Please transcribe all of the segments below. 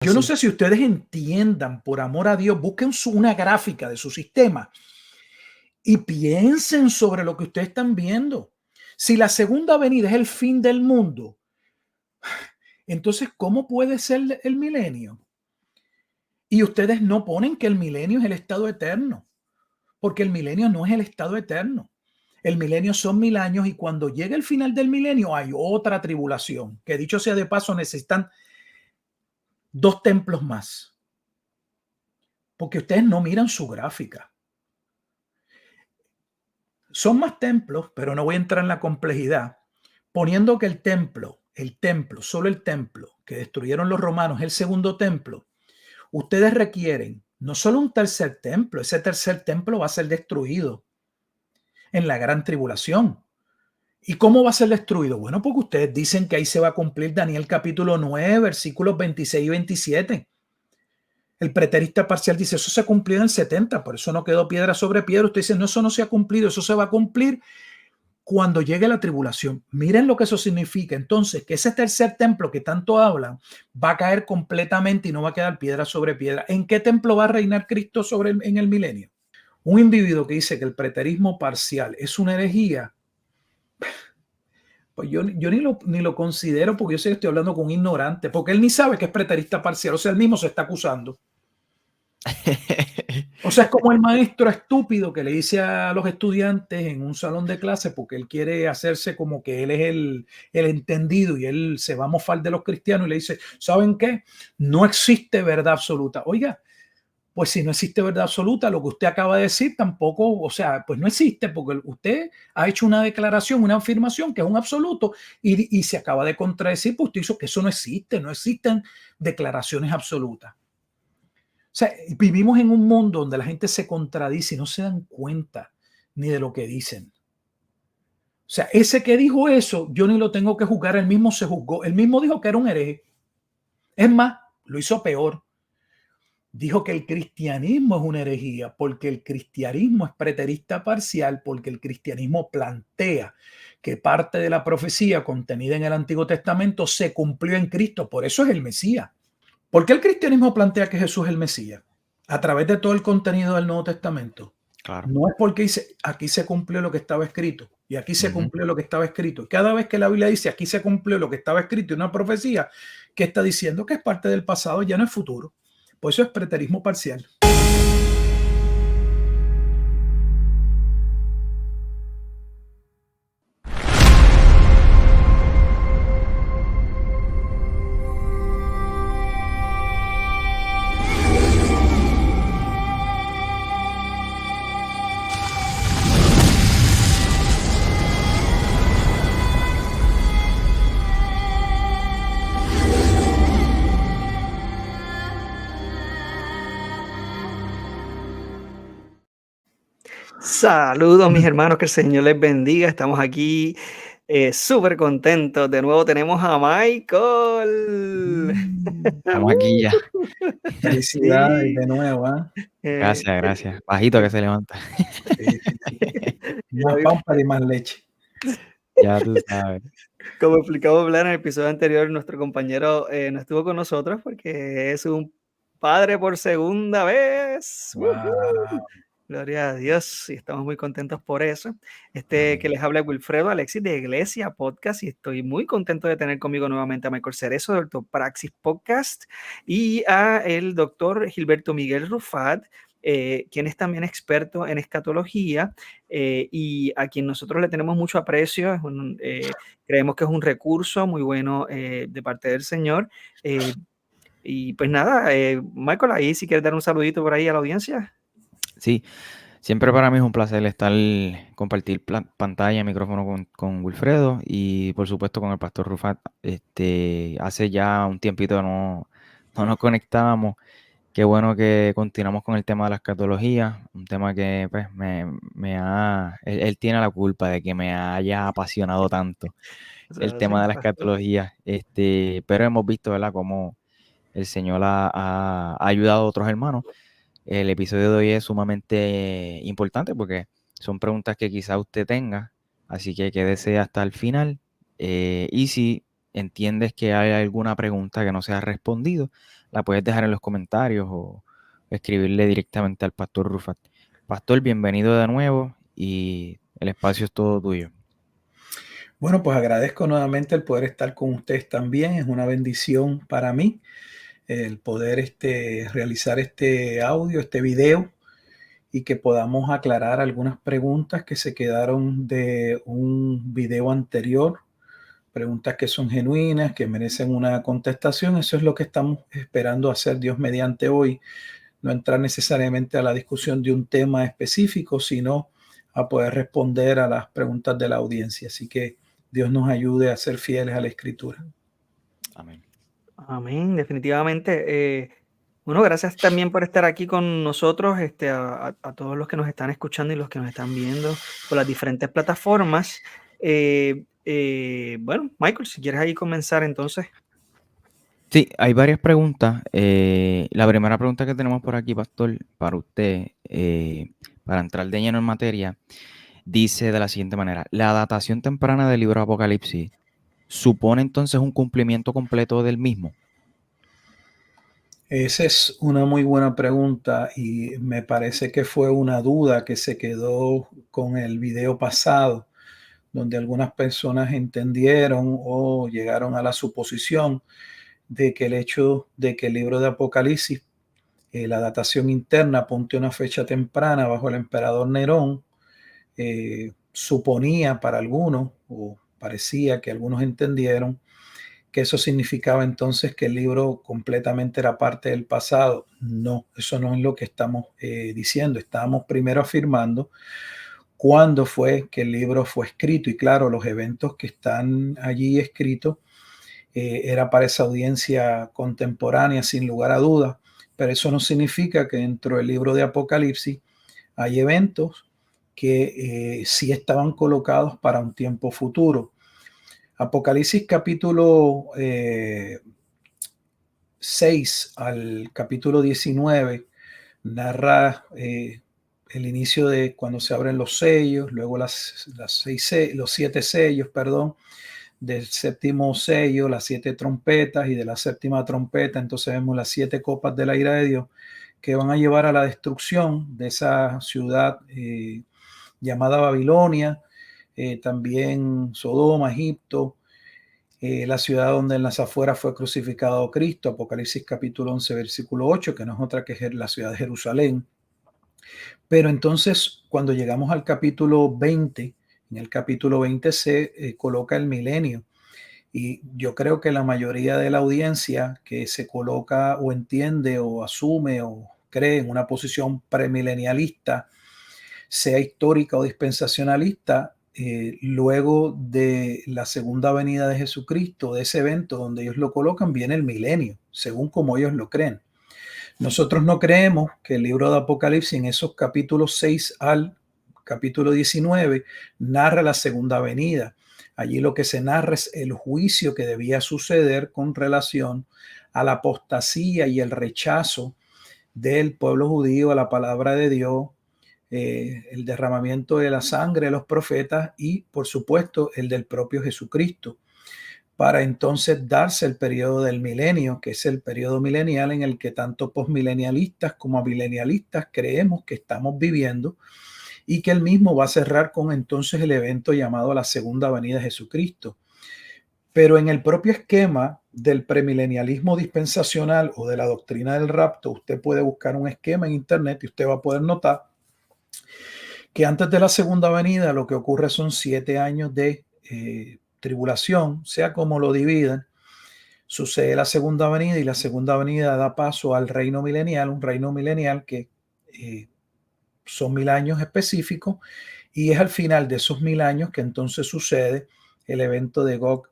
Yo no sé si ustedes entiendan, por amor a Dios, busquen una gráfica de su sistema y piensen sobre lo que ustedes están viendo. Si la segunda venida es el fin del mundo, entonces, ¿cómo puede ser el milenio? Y ustedes no ponen que el milenio es el estado eterno, porque el milenio no es el estado eterno. El milenio son 1000 años y cuando llega el final del milenio hay otra tribulación, que dicho sea de paso necesitan 2 templos más, porque ustedes no miran su gráfica. Son más templos, pero no voy a entrar en la complejidad, poniendo que el templo, solo el templo que destruyeron los romanos es el segundo templo. Ustedes requieren no solo un tercer templo, ese tercer templo va a ser destruido en la gran tribulación. ¿Y cómo va a ser destruido? Bueno, porque ustedes dicen que ahí se va a cumplir Daniel capítulo 9, versículos 26 y 27. El preterista parcial dice, eso se cumplió en el 70, por eso no quedó piedra sobre piedra. Usted dice, no, eso no se ha cumplido, eso se va a cumplir cuando llegue la tribulación. Miren lo que eso significa. Entonces, que ese tercer templo que tanto hablan va a caer completamente y no va a quedar piedra sobre piedra. ¿En qué templo va a reinar Cristo en el milenio? Un individuo que dice que el preterismo parcial es una herejía, pues yo ni lo considero, porque yo sé que estoy hablando con un ignorante, porque él ni sabe que es preterista parcial, o sea, él mismo se está acusando. O sea, es como el maestro estúpido que le dice a los estudiantes en un salón de clase, porque él quiere hacerse como que él es el entendido y él se va a mofar de los cristianos y le dice, ¿saben qué? No existe verdad absoluta. Oiga, pues si no existe verdad absoluta, lo que usted acaba de decir tampoco, o sea, pues no existe, porque usted ha hecho una declaración, una afirmación que es un absoluto y se acaba de contradecir, pues usted hizo que eso no existe, no existen declaraciones absolutas. O sea, vivimos en un mundo donde la gente se contradice y no se dan cuenta ni de lo que dicen. O sea, ese que dijo eso, yo ni lo tengo que juzgar, él mismo se juzgó, él mismo dijo que era un hereje. Es más, lo hizo peor. Dijo que el cristianismo es una herejía porque el cristianismo es preterista parcial, porque el cristianismo plantea que parte de la profecía contenida en el Antiguo Testamento se cumplió en Cristo, por eso es el Mesías. ¿Por qué el cristianismo plantea que Jesús es el Mesías? A través de todo el contenido del Nuevo Testamento. Claro. No es porque dice, aquí se cumplió lo que estaba escrito, y aquí se cumplió lo que estaba escrito. Cada vez que la Biblia dice, aquí se cumplió lo que estaba escrito, una profecía, que está diciendo que es parte del pasado, ya no es futuro. Por eso es preterismo parcial. Saludos mis hermanos, que el Señor les bendiga. Estamos aquí súper contentos. De nuevo tenemos a Michael. Estamos aquí ya. Felicidades Sí. de nuevo. Gracias. Bajito que se levanta. Más pan para y más leche. Ya tú sabes. Como explicamos en el episodio anterior, nuestro compañero no estuvo con nosotros porque es un padre por segunda vez. Wow. Gloria a Dios, y estamos muy contentos por eso. Que les habla Wilfredo Alexis de Iglesia Podcast, y estoy muy contento de tener conmigo nuevamente a Michael Cerezo de Ortopraxis Podcast y a el doctor Gilberto Miguel Rufat, quien es también experto en escatología y a quien nosotros le tenemos mucho aprecio. Creemos que es un recurso muy bueno de parte del Señor. Y pues nada, Michael, ahí si quieres dar un saludito por ahí a la audiencia. Sí, siempre para mí es un placer compartir pantalla, micrófono con Wilfredo y por supuesto con el pastor Rufat. Hace ya un tiempito no nos conectábamos. Qué bueno que continuamos con el tema de la escatología, un tema que pues él tiene la culpa de que me haya apasionado tanto el tema de la escatología, pero hemos visto, ¿verdad?, cómo el Señor ha ayudado a otros hermanos. El episodio de hoy es sumamente importante porque son preguntas que quizá usted tenga, así que quédese hasta el final. Y si entiendes que hay alguna pregunta que no se ha respondido, la puedes dejar en los comentarios o escribirle directamente al Pastor Rufat. Pastor, bienvenido de nuevo y el espacio es todo tuyo. Bueno, pues agradezco nuevamente el poder estar con ustedes también. Es una bendición para mí el poder realizar este audio, este video, y que podamos aclarar algunas preguntas que se quedaron de un video anterior, preguntas que son genuinas, que merecen una contestación. Eso es lo que estamos esperando hacer Dios mediante hoy. No entrar necesariamente a la discusión de un tema específico, sino a poder responder a las preguntas de la audiencia. Así que Dios nos ayude a ser fieles a la Escritura. Amén. Amén, definitivamente. Bueno, gracias también por estar aquí con nosotros, a todos los que nos están escuchando y los que nos están viendo por las diferentes plataformas. Bueno, Michael, si quieres ahí comenzar entonces. Sí, hay varias preguntas. La primera pregunta que tenemos por aquí, Pastor, para usted, para entrar de lleno en materia, dice de la siguiente manera: ¿la datación temprana del libro de Apocalipsis supone entonces un cumplimiento completo del mismo? Esa es una muy buena pregunta y me parece que fue una duda que se quedó con el video pasado, donde algunas personas entendieron o llegaron a la suposición de que el hecho de que el libro de Apocalipsis, la datación interna, apunte a una fecha temprana bajo el emperador Nerón, suponía para algunos, o parecía que algunos entendieron, que eso significaba entonces que el libro completamente era parte del pasado. No, eso no es lo que estamos diciendo. Estábamos primero afirmando cuándo fue que el libro fue escrito. Y claro, los eventos que están allí escritos era para esa audiencia contemporánea, sin lugar a dudas. Pero eso no significa que dentro del libro de Apocalipsis hay eventos que sí estaban colocados para un tiempo futuro. Apocalipsis capítulo 6 al capítulo 19 narra el inicio de cuando se abren los sellos, luego los 7 sellos, perdón, del séptimo sello, las 7 trompetas, y de la séptima trompeta entonces vemos las 7 copas de la ira de Dios que van a llevar a la destrucción de esa ciudad llamada Babilonia, también Sodoma, Egipto, la ciudad donde en las afueras fue crucificado Cristo, Apocalipsis capítulo 11, versículo 8, que no es otra que la ciudad de Jerusalén. Pero entonces, cuando llegamos al capítulo 20, en el capítulo 20 se coloca el milenio. Y yo creo que la mayoría de la audiencia que se coloca o entiende o asume o cree en una posición premilenialista, sea histórica o dispensacionalista, luego de la segunda venida de Jesucristo, de ese evento donde ellos lo colocan, viene el milenio, según como ellos lo creen. Nosotros no creemos que el libro de Apocalipsis, en esos capítulos 6 al capítulo 19, narra la segunda venida. Allí lo que se narra es el juicio que debía suceder con relación a la apostasía y el rechazo del pueblo judío a la palabra de Dios, el derramamiento de la sangre de los profetas y, por supuesto, el del propio Jesucristo, para entonces darse el periodo del milenio, que es el periodo milenial en el que tanto postmilenialistas como milenialistas creemos que estamos viviendo, y que el mismo va a cerrar con entonces el evento llamado la segunda venida de Jesucristo. Pero en el propio esquema del premilenialismo dispensacional o de la doctrina del rapto, usted puede buscar un esquema en internet y usted va a poder notar que antes de la segunda venida lo que ocurre son 7 años de tribulación, sea como lo dividan. Sucede la segunda venida y la segunda venida da paso al reino milenial, un reino milenial que son 1000 años específicos, y es al final de esos 1000 años que entonces sucede el evento de Gog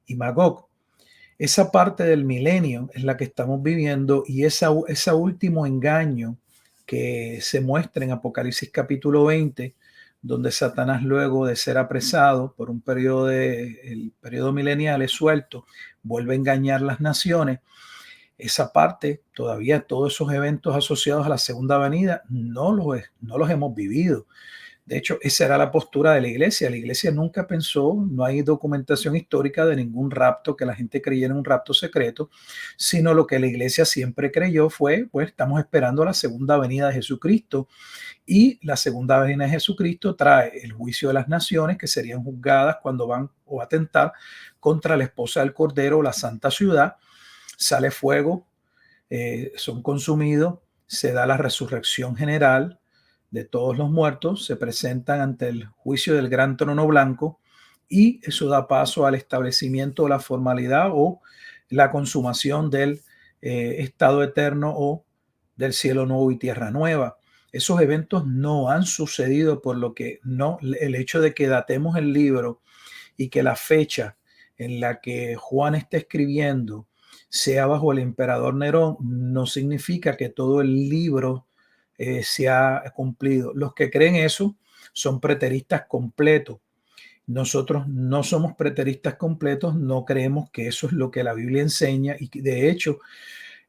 y Magog. Esa parte del milenio es la que estamos viviendo, y ese último engaño que se muestra en Apocalipsis capítulo 20, donde Satanás, luego de ser apresado por un periodo el periodo milenial, es suelto, vuelve a engañar las naciones. Esa parte, todavía todos esos eventos asociados a la segunda venida no los hemos vivido. De hecho, esa era la postura de la iglesia. La iglesia nunca pensó, no hay documentación histórica de ningún rapto, que la gente creyera en un rapto secreto, sino lo que la iglesia siempre creyó fue, pues estamos esperando la segunda venida de Jesucristo, y la segunda venida de Jesucristo trae el juicio de las naciones que serían juzgadas cuando van o atentar contra la esposa del Cordero, la santa ciudad. Sale fuego, son consumidos, se da la resurrección general de todos los muertos, se presentan ante el juicio del gran trono blanco, y eso da paso al establecimiento de la formalidad o la consumación del estado eterno o del cielo nuevo y tierra nueva. Esos eventos no han sucedido, por lo que no, el hecho de que datemos el libro y que la fecha en la que Juan está escribiendo sea bajo el emperador Nerón, no significa que todo el libro se ha cumplido. Los que creen eso son preteristas completos. Nosotros no somos preteristas completos, no creemos que eso es lo que la Biblia enseña, y de hecho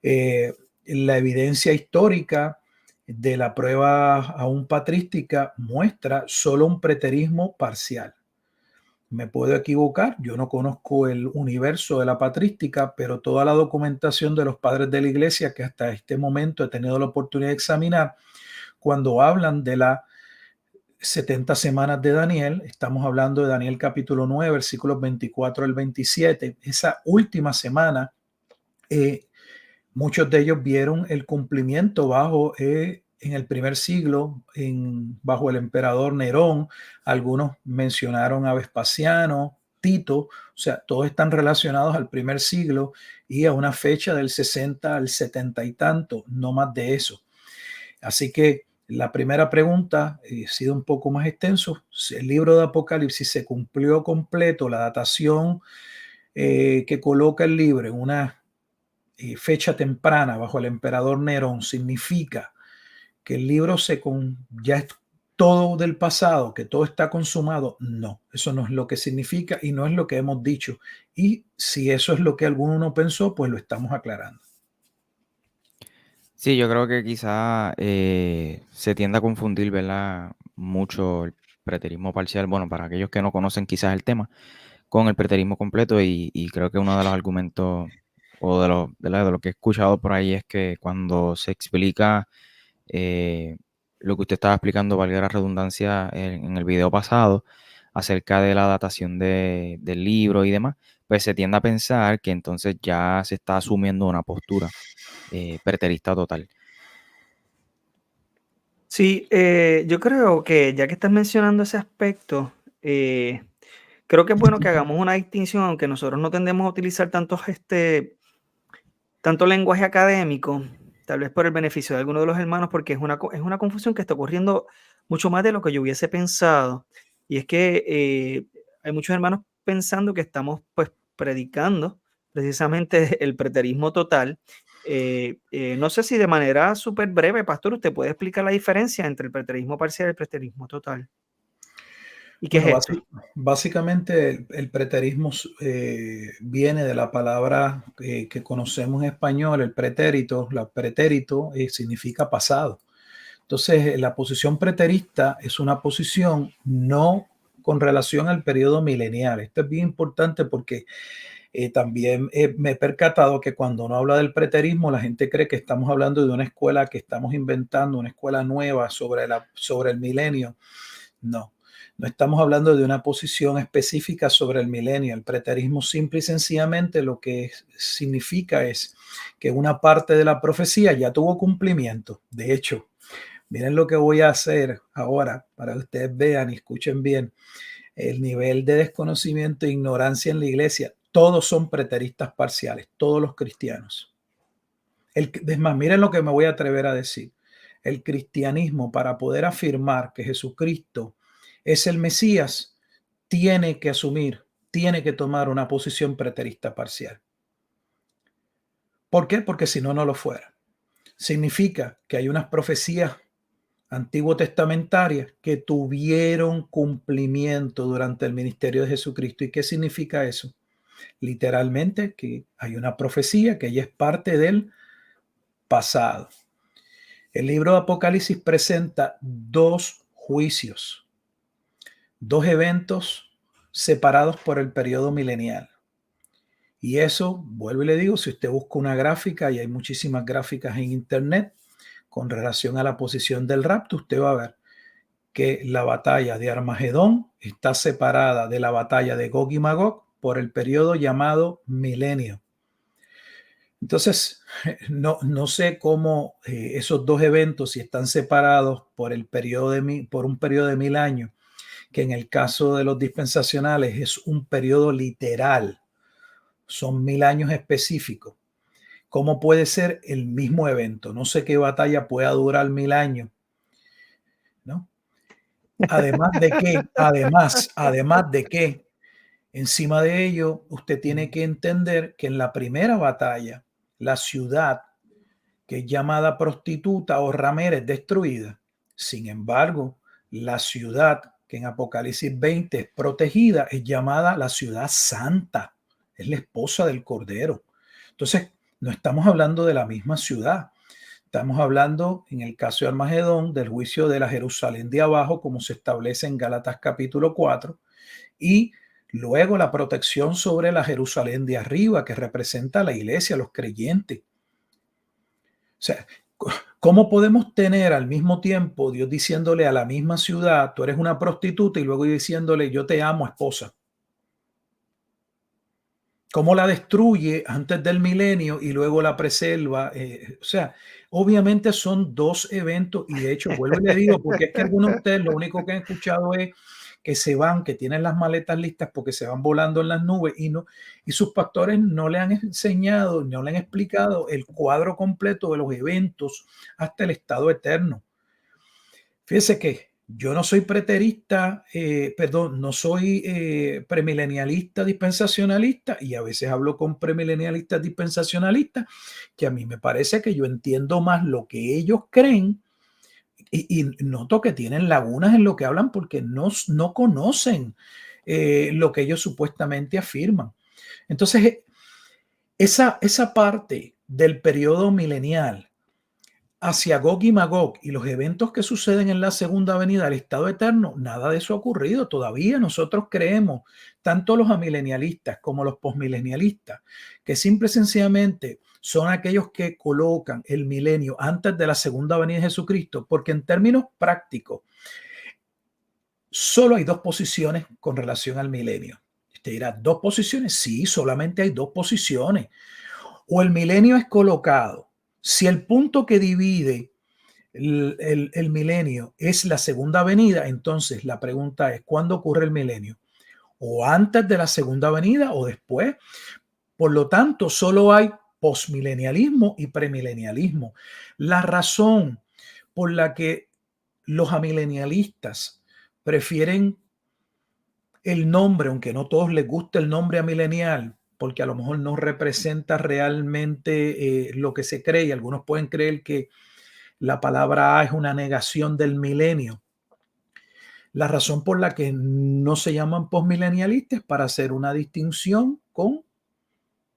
la evidencia histórica de la prueba aún patrística muestra solo un preterismo parcial. Me puedo equivocar, yo no conozco el universo de la patrística, pero toda la documentación de los padres de la iglesia que hasta este momento he tenido la oportunidad de examinar, cuando hablan de las 70 semanas de Daniel, estamos hablando de Daniel capítulo 9, versículos 24 al 27, esa última semana, muchos de ellos vieron el cumplimiento bajo en el primer siglo, bajo el emperador Nerón. Algunos mencionaron a Vespasiano, Tito, o sea, todos están relacionados al primer siglo y a una fecha del 60 al 70 y tanto, no más de eso. Así que la primera pregunta ha sido un poco más extenso. El libro de Apocalipsis se cumplió completo, la datación que coloca el libro en una fecha temprana bajo el emperador Nerón significa que el libro ya es todo del pasado, que todo está consumado. No, eso no es lo que significa y no es lo que hemos dicho. Y si eso es lo que alguno pensó, pues lo estamos aclarando. Sí, yo creo que quizá se tiende a confundir, ¿verdad? Mucho el preterismo parcial, bueno, para aquellos que no conocen quizás el tema, con el preterismo completo, y creo que uno de los argumentos o de lo que he escuchado por ahí es que cuando se explica lo que usted estaba explicando, valga la redundancia, en el video pasado, acerca de la datación del libro y demás, pues se tiende a pensar que entonces ya se está asumiendo una postura preterista total. Sí, yo creo que ya que estás mencionando ese aspecto, creo que es bueno que hagamos una distinción, aunque nosotros no tendemos a utilizar tanto lenguaje académico, tal vez por el beneficio de algunos de los hermanos, porque es una confusión que está ocurriendo mucho más de lo que yo hubiese pensado. Y es que hay muchos hermanos pensando que estamos pues predicando precisamente el preterismo total. No sé si de manera súper breve, pastor, usted puede explicar la diferencia entre el preterismo parcial y el preterismo total. ¿Y qué Bueno, es esto? básicamente el preterismo viene de la palabra que conocemos en español, el pretérito. La pretérito significa pasado. Entonces, la posición preterista es una posición no con relación al periodo milenial. Esto es bien importante porque también me he percatado que cuando uno habla del preterismo, la gente cree que estamos hablando de una escuela que estamos inventando, una escuela nueva sobre el milenio. No, no estamos hablando de una posición específica sobre el milenio. El preterismo simple y sencillamente lo que significa es que una parte de la profecía ya tuvo cumplimiento. De hecho, miren lo que voy a hacer ahora para que ustedes vean y escuchen bien el nivel de desconocimiento e ignorancia en la iglesia. Todos son preteristas parciales, todos los cristianos. Es más, miren lo que me voy a atrever a decir. El cristianismo, para poder afirmar que Jesucristo es el Mesías, tiene que asumir, tiene que tomar una posición preterista parcial. ¿Por qué? Porque si no, no lo fuera. Significa que hay unas profecías antiguo testamentarias que tuvieron cumplimiento durante el ministerio de Jesucristo. ¿Y qué significa eso? Literalmente que hay una profecía que ya es parte del pasado. El libro de Apocalipsis presenta dos juicios 2 eventos separados por el periodo milenial. Y eso, vuelvo y le digo, si usted busca una gráfica, y hay muchísimas gráficas en internet con relación a la posición del rapto, usted va a ver que la batalla de Armagedón está separada de la batalla de Gog y Magog por el periodo llamado milenio. Entonces, no sé cómo esos 2 eventos, si están separados por un periodo de 1000 años, que en el caso de los dispensacionales es un periodo literal, son 1000 años específicos. ¿Cómo puede ser el mismo evento? No sé qué batalla pueda durar 1000 años, ¿no? Además de que, encima de ello, usted tiene que entender que en la primera batalla, la ciudad, que es llamada prostituta o ramera, es destruida. Sin embargo, la ciudad, que en Apocalipsis 20 es protegida, es llamada la ciudad santa. Es la esposa del Cordero. Entonces, no estamos hablando de la misma ciudad. Estamos hablando, en el caso de Armagedón, del juicio de la Jerusalén de abajo, como se establece en Gálatas capítulo 4, y luego la protección sobre la Jerusalén de arriba, que representa a la iglesia, a los creyentes. O sea, ¿cómo podemos tener al mismo tiempo Dios diciéndole a la misma ciudad, tú eres una prostituta, y luego diciéndole, yo te amo, esposa? ¿Cómo la destruye antes del milenio y luego la preserva? O sea, obviamente son 2 eventos, y de hecho, vuelvo y le digo, porque es que algunos de ustedes lo único que han escuchado es que se van, que tienen las maletas listas porque se van volando en las nubes, y sus pastores no le han enseñado, no le han explicado el cuadro completo de los eventos hasta el estado eterno. Fíjese que yo no soy preterista, no soy premilenialista dispensacionalista, y a veces hablo con premilenialistas dispensacionalistas, que a mí me parece que yo entiendo más lo que ellos creen, y noto que tienen lagunas en lo que hablan porque no conocen lo que ellos supuestamente afirman. Entonces, esa parte del periodo milenial hacia Gog y Magog y los eventos que suceden en la segunda venida del estado eterno, nada de eso ha ocurrido. Todavía nosotros creemos, tanto los amilenialistas como los posmilenialistas, que simple y sencillamente son aquellos que colocan el milenio antes de la segunda venida de Jesucristo, porque en términos prácticos, solo hay 2 posiciones con relación al milenio. Usted dirá, ¿2 posiciones? Sí, solamente hay 2 posiciones. O el milenio es colocado. Si el punto que divide el milenio es la segunda venida, entonces la pregunta es, ¿cuándo ocurre el milenio? ¿O antes de la segunda venida o después? Por lo tanto, solo hay posmilenialismo y premilenialismo. La razón por la que los amilenialistas prefieren el nombre, aunque no todos les gusta el nombre amilenial, porque a lo mejor no representa realmente lo que se cree, y algunos pueden creer que la palabra A es una negación del milenio. La razón por la que no se llaman posmilenialistas es para hacer una distinción con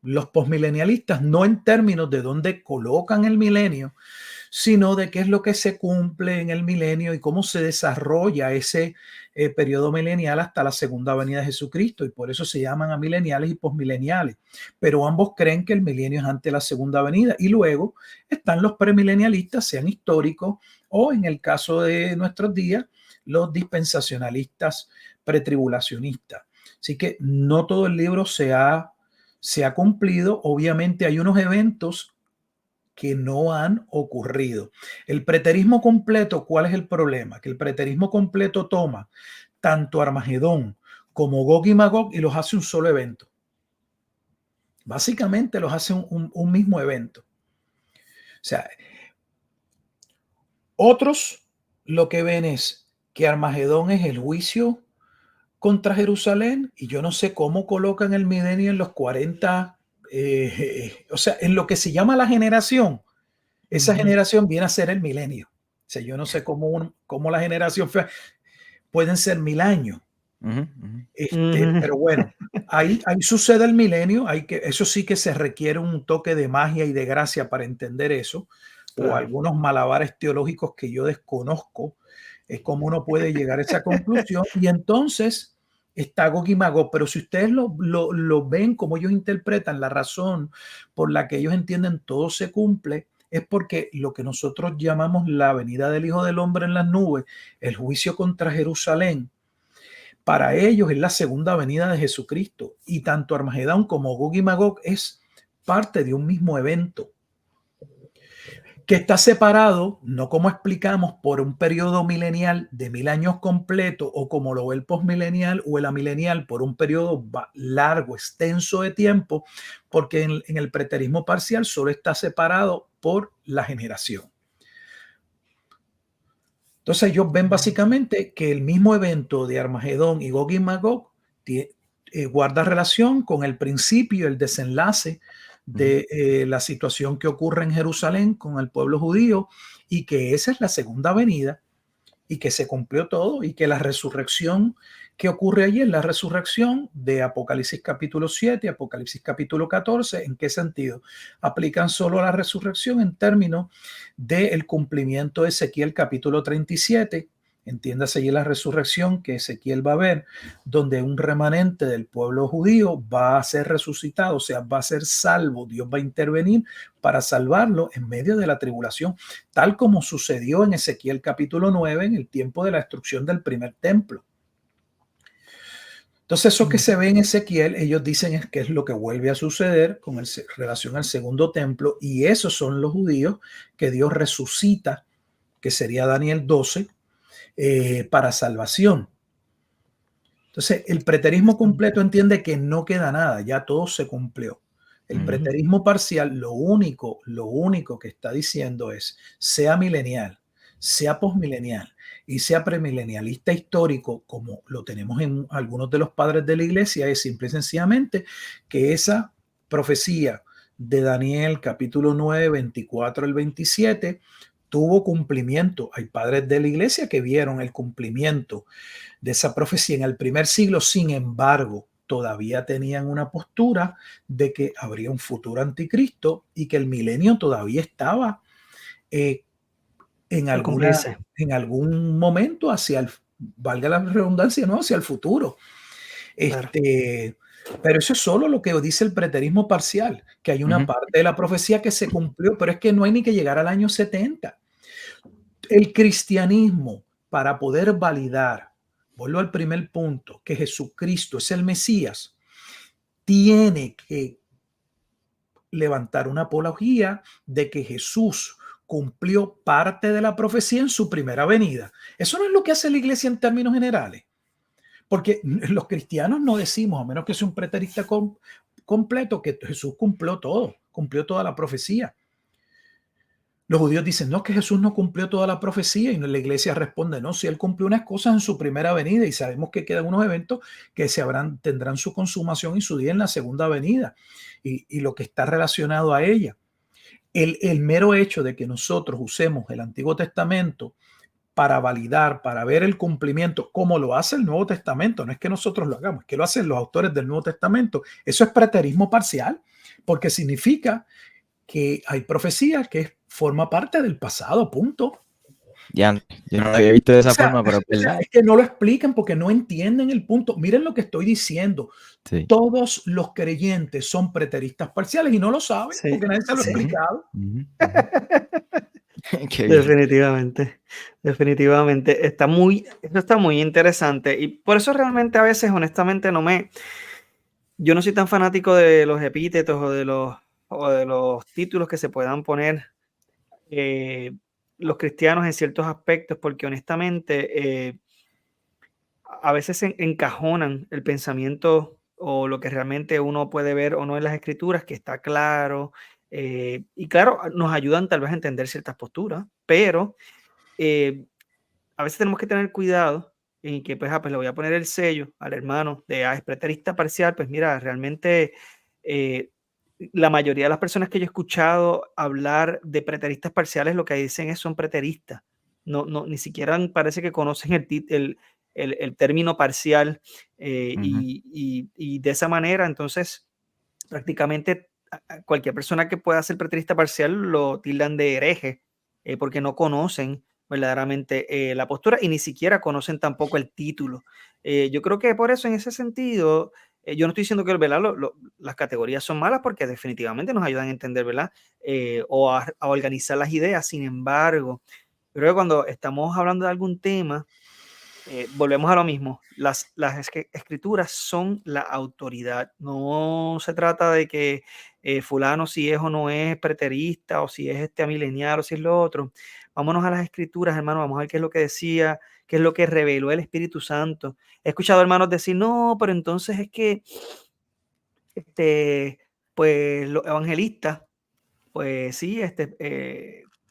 los posmilenialistas, no en términos de dónde colocan el milenio, sino de qué es lo que se cumple en el milenio y cómo se desarrolla ese periodo milenial hasta la segunda venida de Jesucristo, y por eso se llaman amileniales y posmileniales. Pero ambos creen que el milenio es antes de la segunda venida, y luego están los premilenialistas, sean históricos o, en el caso de nuestros días, los dispensacionalistas pretribulacionistas. Así que no todo el libro se ha cumplido. Obviamente hay unos eventos que no han ocurrido. El preterismo completo, ¿cuál es el problema? Que el preterismo completo toma tanto Armagedón como Gog y Magog y los hace un solo evento. Básicamente los hace un mismo evento. O sea, otros lo que ven es que Armagedón es el juicio contra Jerusalén, y yo no sé cómo colocan el milenio en los 40, o sea, en lo que se llama la generación. Esa generación viene a ser el milenio. O sea, yo no sé cómo la generación pueden ser 1000 años. Pero bueno, ahí sucede el milenio. Eso sí que se requiere un toque de magia y de gracia para entender eso, o algunos malabares teológicos que yo desconozco. Es como uno puede llegar a esa conclusión. Y entonces está Gog y Magog. Pero si ustedes lo ven, como ellos interpretan la razón por la que ellos entienden todo se cumple, es porque lo que nosotros llamamos la venida del Hijo del Hombre en las nubes, el juicio contra Jerusalén, para ellos es la segunda venida de Jesucristo. Y tanto Armagedón como Gog y Magog es parte de un mismo evento que está separado, no como explicamos, por un periodo milenial de 1000 años completo, o como lo ve el postmilenial o el amilenial, por un periodo largo, extenso de tiempo, porque en el preterismo parcial solo está separado por la generación. Entonces ellos ven básicamente que el mismo evento de Armagedón y Gog y Magog guarda relación con el principio, el desenlace de la situación que ocurre en Jerusalén con el pueblo judío, y que esa es la segunda venida y que se cumplió todo, y que la resurrección que ocurre allí es la resurrección de Apocalipsis capítulo 7, Apocalipsis capítulo 14. ¿En qué sentido? Aplican solo la resurrección en términos del cumplimiento de Ezequiel capítulo 37. Entiéndase allí la resurrección que Ezequiel va a ver, donde un remanente del pueblo judío va a ser resucitado, o sea, va a ser salvo. Dios va a intervenir para salvarlo en medio de la tribulación, tal como sucedió en Ezequiel capítulo 9, en el tiempo de la destrucción del primer templo. Entonces, eso que se ve en Ezequiel, ellos dicen es que es lo que vuelve a suceder con relación al segundo templo, y esos son los judíos que Dios resucita, que sería Daniel 12, para salvación. Entonces, el preterismo completo entiende que no queda nada, ya todo se cumplió. El preterismo parcial, lo único que está diciendo es, sea milenial, sea postmilenial y sea premilenialista histórico, como lo tenemos en algunos de los padres de la iglesia, es simple y sencillamente que esa profecía de Daniel capítulo 9, 24 al 27 tuvo cumplimiento. Hay padres de la iglesia que vieron el cumplimiento de esa profecía en el primer siglo. Sin embargo, todavía tenían una postura de que habría un futuro anticristo y que el milenio todavía estaba en algún momento hacia el, valga la redundancia, ¿no? Hacia el futuro. Claro. Pero eso es solo lo que dice el preterismo parcial, que hay una parte de la profecía que se cumplió, pero es que no hay ni que llegar al año 70. El cristianismo, para poder validar, vuelvo al primer punto, que Jesucristo es el Mesías, tiene que levantar una apología de que Jesús cumplió parte de la profecía en su primera venida. Eso no es lo que hace la iglesia en términos generales, porque los cristianos no decimos, a menos que sea un preterista completo, que Jesús cumplió todo, cumplió toda la profecía. Los judíos dicen, no, que Jesús no cumplió toda la profecía, y la iglesia responde, no, si él cumplió unas cosas en su primera venida, y sabemos que quedan unos eventos que tendrán su consumación y su día en la segunda venida, y lo que está relacionado a ella. El mero hecho de que nosotros usemos el Antiguo Testamento para validar, para ver el cumplimiento, como lo hace el Nuevo Testamento, no es que nosotros lo hagamos, es que lo hacen los autores del Nuevo Testamento, eso es preterismo parcial, porque significa que hay profecía que forma parte del pasado, punto. Ya, yo no lo había visto de esa forma, pero es verdad. Es que no lo explican porque no entienden el punto. Miren lo que estoy diciendo. Sí. Todos los creyentes son preteristas parciales y no lo saben porque nadie se lo ha explicado. Definitivamente, definitivamente. Eso está muy interesante, y por eso realmente a veces, honestamente, yo no soy tan fanático de los epítetos o de los títulos que se puedan poner los cristianos en ciertos aspectos, porque honestamente a veces encajonan el pensamiento o lo que realmente uno puede ver o no en las escrituras, que está claro, y claro, nos ayudan tal vez a entender ciertas posturas, pero a veces tenemos que tener cuidado en que, pues, le voy a poner el sello al hermano de, es preterista parcial. Pues mira, realmente la mayoría de las personas que yo he escuchado hablar de preteristas parciales, lo que dicen son preteristas. No, ni siquiera parece que conocen el término parcial, y de esa manera, entonces, prácticamente cualquier persona que pueda ser preterista parcial lo tildan de hereje, porque no conocen verdaderamente la postura y ni siquiera conocen tampoco el título. Yo creo que por eso en ese sentido, yo no estoy diciendo que, ¿verdad? Las categorías son malas porque definitivamente nos ayudan a entender, ¿verdad? O a organizar las ideas. Sin embargo, creo que cuando estamos hablando de algún tema, volvemos a lo mismo. Las escrituras son la autoridad. No se trata de que fulano si es o no es preterista o si es amilenial o si es lo otro. Vámonos a las escrituras, hermano. Vamos a ver qué es lo que decía, qué es lo que reveló el Espíritu Santo. He escuchado hermanos decir, no, pero entonces es que pues los evangelistas, pues sí,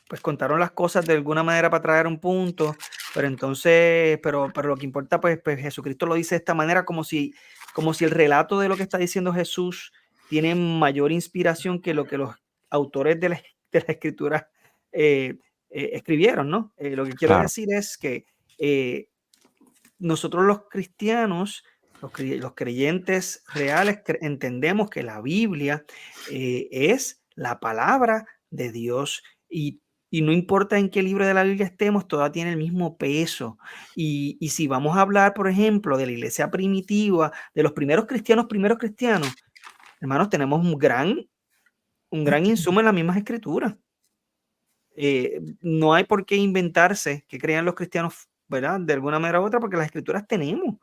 pues contaron las cosas de alguna manera para traer un punto, pero entonces, pero lo que importa, pues Jesucristo lo dice de esta manera, como si el relato de lo que está diciendo Jesús tiene mayor inspiración que lo que los autores de la escritura escribieron, ¿no? Lo que quiero Claro. decir es que nosotros los cristianos, los creyentes reales, entendemos que la Biblia es la palabra de Dios y no importa en qué libro de la Biblia estemos, toda tiene el mismo peso. Y si vamos a hablar, por ejemplo, de la iglesia primitiva, de los primeros cristianos, hermanos, tenemos un gran insumo en las mismas escrituras. No hay por qué inventarse que crean los cristianos, ¿verdad? De alguna manera u otra, porque las escrituras tenemos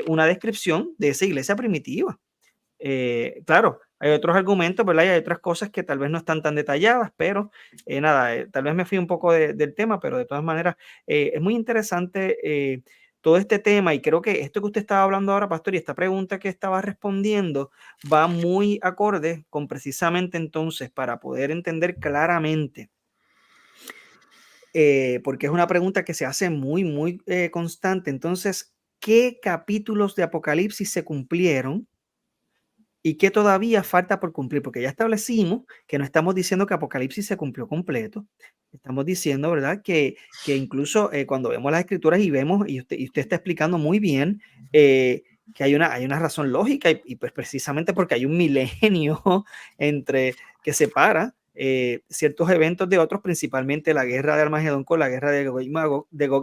una descripción de esa iglesia primitiva. Claro, hay otros argumentos, ¿verdad? Y hay otras cosas que tal vez no están tan detalladas, pero nada, tal vez me fui un poco del tema, pero de todas maneras es muy interesante todo este tema y creo que esto que usted estaba hablando ahora, pastor, y esta pregunta que estaba respondiendo va muy acorde con precisamente entonces para poder entender claramente porque es una pregunta que se hace muy constante. Entonces, ¿qué capítulos de Apocalipsis se cumplieron y qué todavía falta por cumplir? Porque ya establecimos que no estamos diciendo que Apocalipsis se cumplió completo. Estamos diciendo, ¿verdad? Que incluso cuando vemos las escrituras y vemos, y usted está explicando muy bien, que hay una razón lógica y pues precisamente porque hay un milenio entre que separa ciertos eventos de otros, principalmente la guerra de Armagedón con la guerra de Gog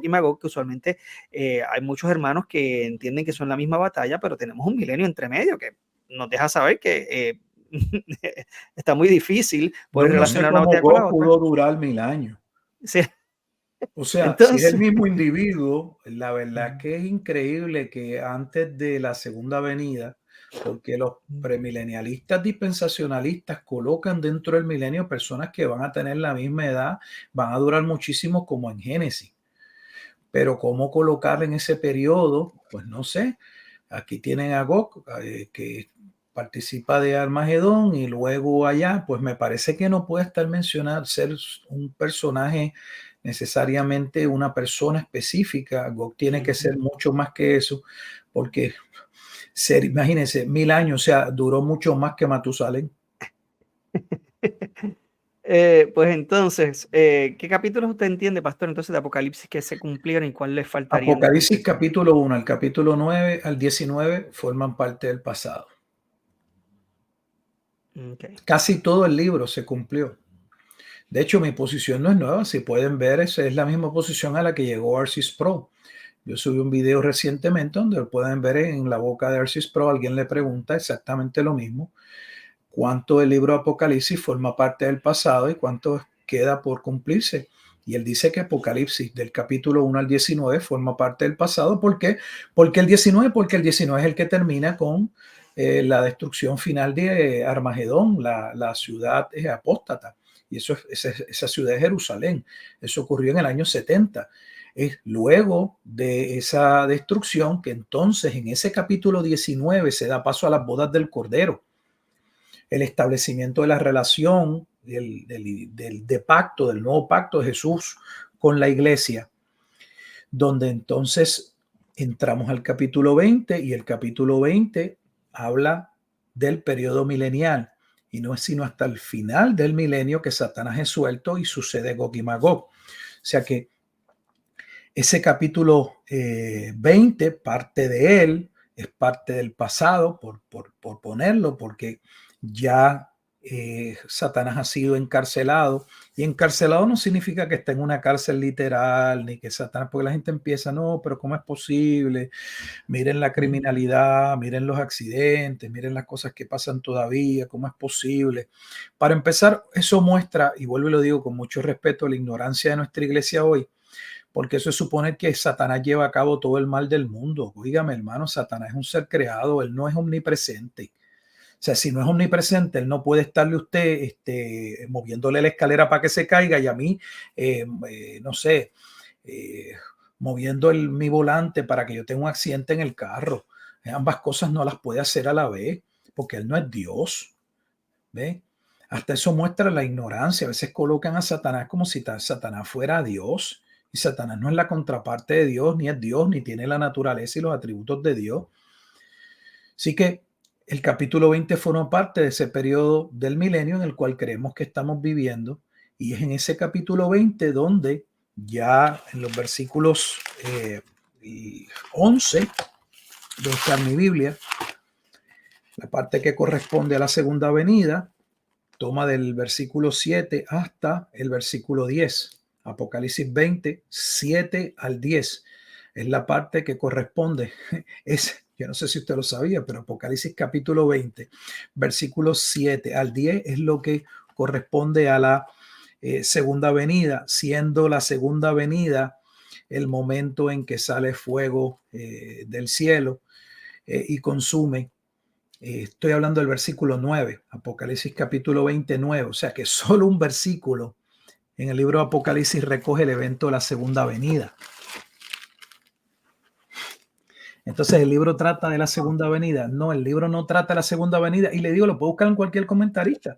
y Magog, que usualmente hay muchos hermanos que entienden que son la misma batalla, pero tenemos un milenio entre medio que nos deja saber que está muy difícil poder Yo no sé relacionar una cómo batalla con la Gog otra. pudo durar 1000 años. Sí. O sea, si es el Entonces, mismo individuo, la verdad que es increíble que antes de la segunda venida, porque los premilenialistas dispensacionalistas colocan dentro del milenio personas que van a tener la misma edad, van a durar muchísimo como en Génesis. Pero cómo colocar en ese periodo, pues no sé. Aquí tienen a Gog, que participa de Armagedón, y luego allá, pues me parece que no puede estar mencionado ser un personaje necesariamente una persona específica. Gog tiene que ser mucho más que eso, porque imagínense, 1000 años, o sea, duró mucho más que Matusalén. pues entonces, ¿qué capítulos usted entiende, pastor, entonces de Apocalipsis que se cumplieron y cuál les faltarían? Apocalipsis capítulo 1 al capítulo 9 al 19 forman parte del pasado. Okay. Casi todo el libro se cumplió. De hecho, mi posición no es nueva. Si pueden ver, esa es la misma posición a la que llegó Arcis Pro. Yo subí un video recientemente donde pueden ver en la boca de Arcis Pro, alguien le pregunta exactamente lo mismo. ¿Cuánto del libro Apocalipsis forma parte del pasado y cuánto queda por cumplirse? Y él dice que Apocalipsis del capítulo 1 al 19 forma parte del pasado. ¿Por qué? Porque el 19 es el que termina con la destrucción final de Armagedón, la ciudad apóstata. Y esa ciudad es Jerusalén. Eso ocurrió en el año 70. Es luego de esa destrucción que entonces en ese capítulo 19 se da paso a las bodas del Cordero. El establecimiento de la relación del pacto, del nuevo pacto de Jesús con la iglesia, donde entonces entramos al capítulo 20 y el capítulo 20 habla del periodo milenial y no es sino hasta el final del milenio que Satanás es suelto y sucede Gog y Magog. O sea que ese capítulo 20, parte de él, es parte del pasado, por ponerlo, porque ya Satanás ha sido encarcelado, y encarcelado no significa que está en una cárcel literal, ni que Satanás, porque la gente empieza, no, pero ¿cómo es posible? Miren la criminalidad, miren los accidentes, miren las cosas que pasan todavía, ¿cómo es posible? Para empezar, eso muestra, y vuelvo y lo digo con mucho respeto, la ignorancia de nuestra iglesia hoy, porque eso supone que Satanás lleva a cabo todo el mal del mundo. Óigame, hermano, Satanás es un ser creado, él no es omnipresente. O sea, si no es omnipresente, él no puede estarle usted moviéndole la escalera para que se caiga, y a mí, no sé, moviendo mi volante para que yo tenga un accidente en el carro. Ambas cosas no las puede hacer a la vez, porque él no es Dios. ¿Ve? Hasta eso muestra la ignorancia. A veces colocan a Satanás como si Satanás fuera Dios, y Satanás no es la contraparte de Dios, ni tiene la naturaleza y los atributos de Dios. Así que el capítulo 20 forma parte de ese periodo del milenio en el cual creemos que estamos viviendo, y es en ese capítulo 20 donde ya en los versículos 11 de esta mi Biblia, la parte que corresponde a la segunda venida, toma del versículo 7 hasta el versículo 10. Apocalipsis 20, 7 al 10. Es la parte que corresponde. Yo no sé si usted lo sabía, pero Apocalipsis capítulo 20, versículos 7 al 10 es lo que corresponde a la segunda venida, siendo la segunda venida el momento en que sale fuego del cielo y consume. Estoy hablando del versículo 9, Apocalipsis capítulo 29, o sea que solo un versículo en el libro de Apocalipsis recoge el evento de la segunda venida. Entonces, ¿el libro trata de la segunda venida? No, el libro no trata de la segunda venida, y le digo, lo puede buscar en cualquier comentarista.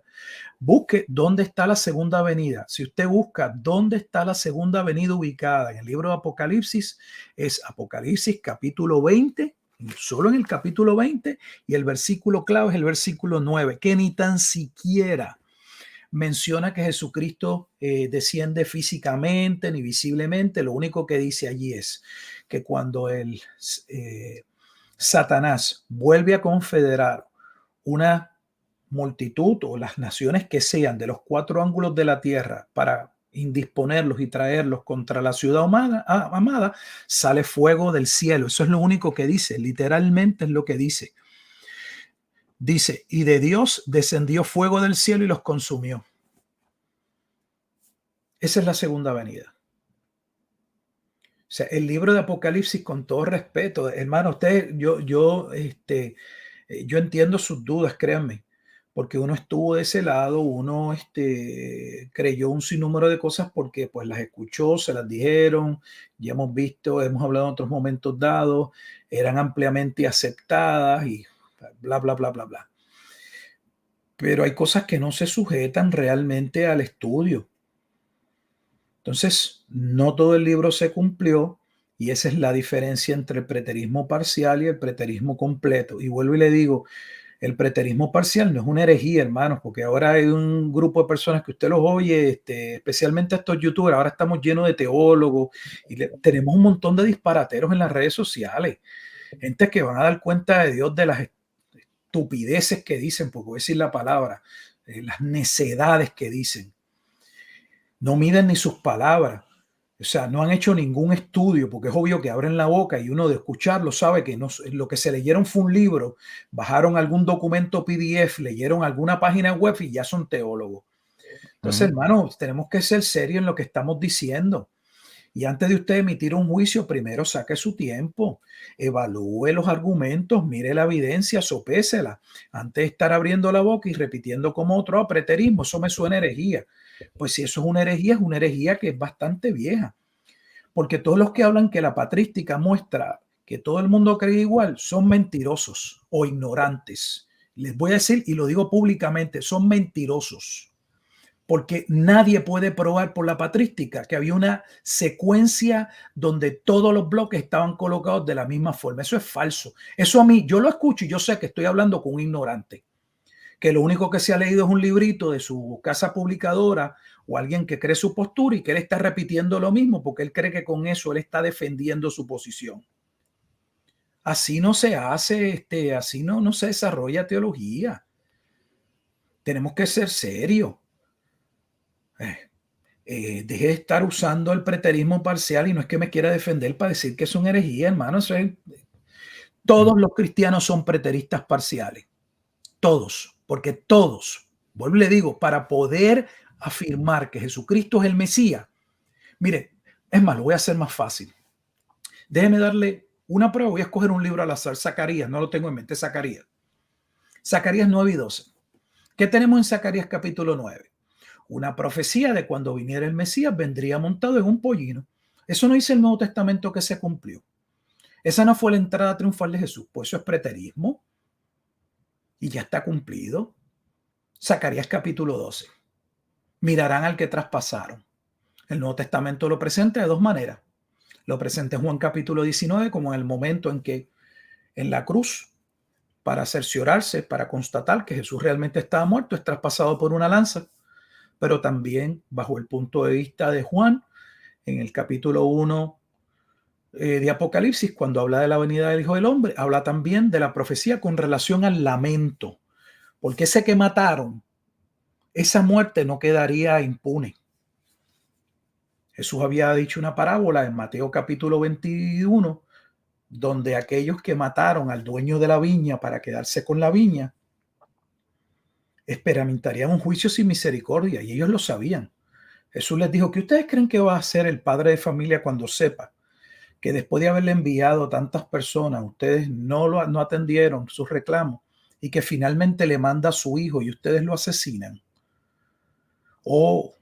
Busque dónde está la segunda venida. Si usted busca dónde está la segunda venida ubicada en el libro de Apocalipsis, es Apocalipsis capítulo 20, solo en el capítulo 20, y el versículo clave es el versículo 9, que ni tan siquiera menciona que Jesucristo desciende físicamente ni visiblemente. Lo único que dice allí es que cuando el Satanás vuelve a confederar una multitud o las naciones que sean de los cuatro ángulos de la tierra para indisponerlos y traerlos contra la ciudad amada, sale fuego del cielo. Eso es lo único que dice, literalmente es lo que dice. Dice, y de Dios descendió fuego del cielo y los consumió. Esa es la segunda venida. O sea, el libro de Apocalipsis, con todo respeto, hermano, usted, yo entiendo sus dudas, créanme, porque uno estuvo de ese lado, uno creyó un sinnúmero de cosas porque pues las escuchó, se las dijeron, ya hemos visto, hemos hablado en otros momentos dados, eran ampliamente aceptadas y bla, bla, bla, bla, bla. Pero hay cosas que no se sujetan realmente al estudio. Entonces, no todo el libro se cumplió, y esa es la diferencia entre el preterismo parcial y el preterismo completo. Y vuelvo y le digo, el preterismo parcial no es una herejía, hermanos, porque ahora hay un grupo de personas que usted los oye, especialmente estos youtubers, ahora estamos llenos de teólogos y tenemos un montón de disparateros en las redes sociales, gente que van a dar cuenta de Dios de las estupideces que dicen, porque voy a decir la palabra, las necedades que dicen. No miden ni sus palabras. O sea, no han hecho ningún estudio, porque es obvio que abren la boca y uno de escucharlo sabe que no, lo que se leyeron fue un libro, bajaron algún documento PDF, leyeron alguna página web y ya son teólogos. Entonces, hermanos, tenemos que ser serios en lo que estamos diciendo. Y antes de usted emitir un juicio, primero saque su tiempo, evalúe los argumentos, mire la evidencia, sopésela, antes de estar abriendo la boca y repitiendo como otro, preterismo, eso me suena herejía. Pues si eso es una herejía que es bastante vieja, porque todos los que hablan que la patrística muestra que todo el mundo cree igual son mentirosos o ignorantes. Les voy a decir, y lo digo públicamente, son mentirosos, porque nadie puede probar por la patrística que había una secuencia donde todos los bloques estaban colocados de la misma forma. Eso es falso. Eso a mí, yo lo escucho y yo sé que estoy hablando con un ignorante, que lo único que se ha leído es un librito de su casa publicadora o alguien que cree su postura y que él está repitiendo lo mismo porque él cree que con eso él está defendiendo su posición. Así no se hace, así no se desarrolla teología. Tenemos que ser serios. Deje de estar usando el preterismo parcial, y no es que me quiera defender para decir que es una herejía, hermano. Todos los cristianos son preteristas parciales. Todos, porque todos, vuelvo y le digo, para poder afirmar que Jesucristo es el Mesías, mire, es más, lo voy a hacer más fácil. Déjeme darle una prueba. Voy a escoger un libro al azar. Zacarías, no lo tengo en mente. Zacarías 9:12. ¿Qué tenemos en Zacarías capítulo 9? Una profecía de cuando viniera el Mesías vendría montado en un pollino. Eso no dice el Nuevo Testamento que se cumplió. Esa no fue la entrada triunfal de Jesús. Pues eso es preterismo y ya está cumplido. Zacarías capítulo 12. Mirarán al que traspasaron. El Nuevo Testamento lo presenta de dos maneras. Lo presenta en Juan capítulo 19 como en el momento en que en la cruz, para cerciorarse, para constatar que Jesús realmente estaba muerto, es traspasado por una lanza. Pero también bajo el punto de vista de Juan, en el capítulo 1 de Apocalipsis, cuando habla de la venida del Hijo del Hombre, habla también de la profecía con relación al lamento, porque ese que mataron, esa muerte no quedaría impune. Jesús había dicho una parábola en Mateo capítulo 21, donde aquellos que mataron al dueño de la viña para quedarse con la viña, experimentarían un juicio sin misericordia, y ellos lo sabían. Jesús les dijo: ¿qué ustedes creen que va a hacer el padre de familia cuando sepa que después de haberle enviado tantas personas, ustedes no atendieron sus reclamos, y que finalmente le manda a su hijo y ustedes lo asesinan? O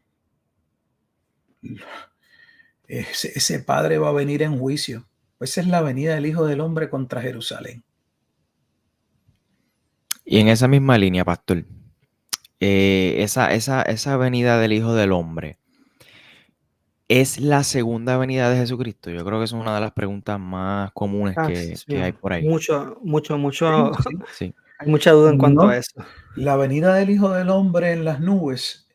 ese padre va a venir en juicio. Esa es la venida del Hijo del Hombre contra Jerusalén. Y en esa misma línea, pastor, esa venida del Hijo del Hombre, ¿es la segunda venida de Jesucristo? Yo creo que es una de las preguntas más comunes que hay por ahí. Mucho. Sí. Hay mucha duda en cuanto a eso. La venida del Hijo del Hombre en las nubes,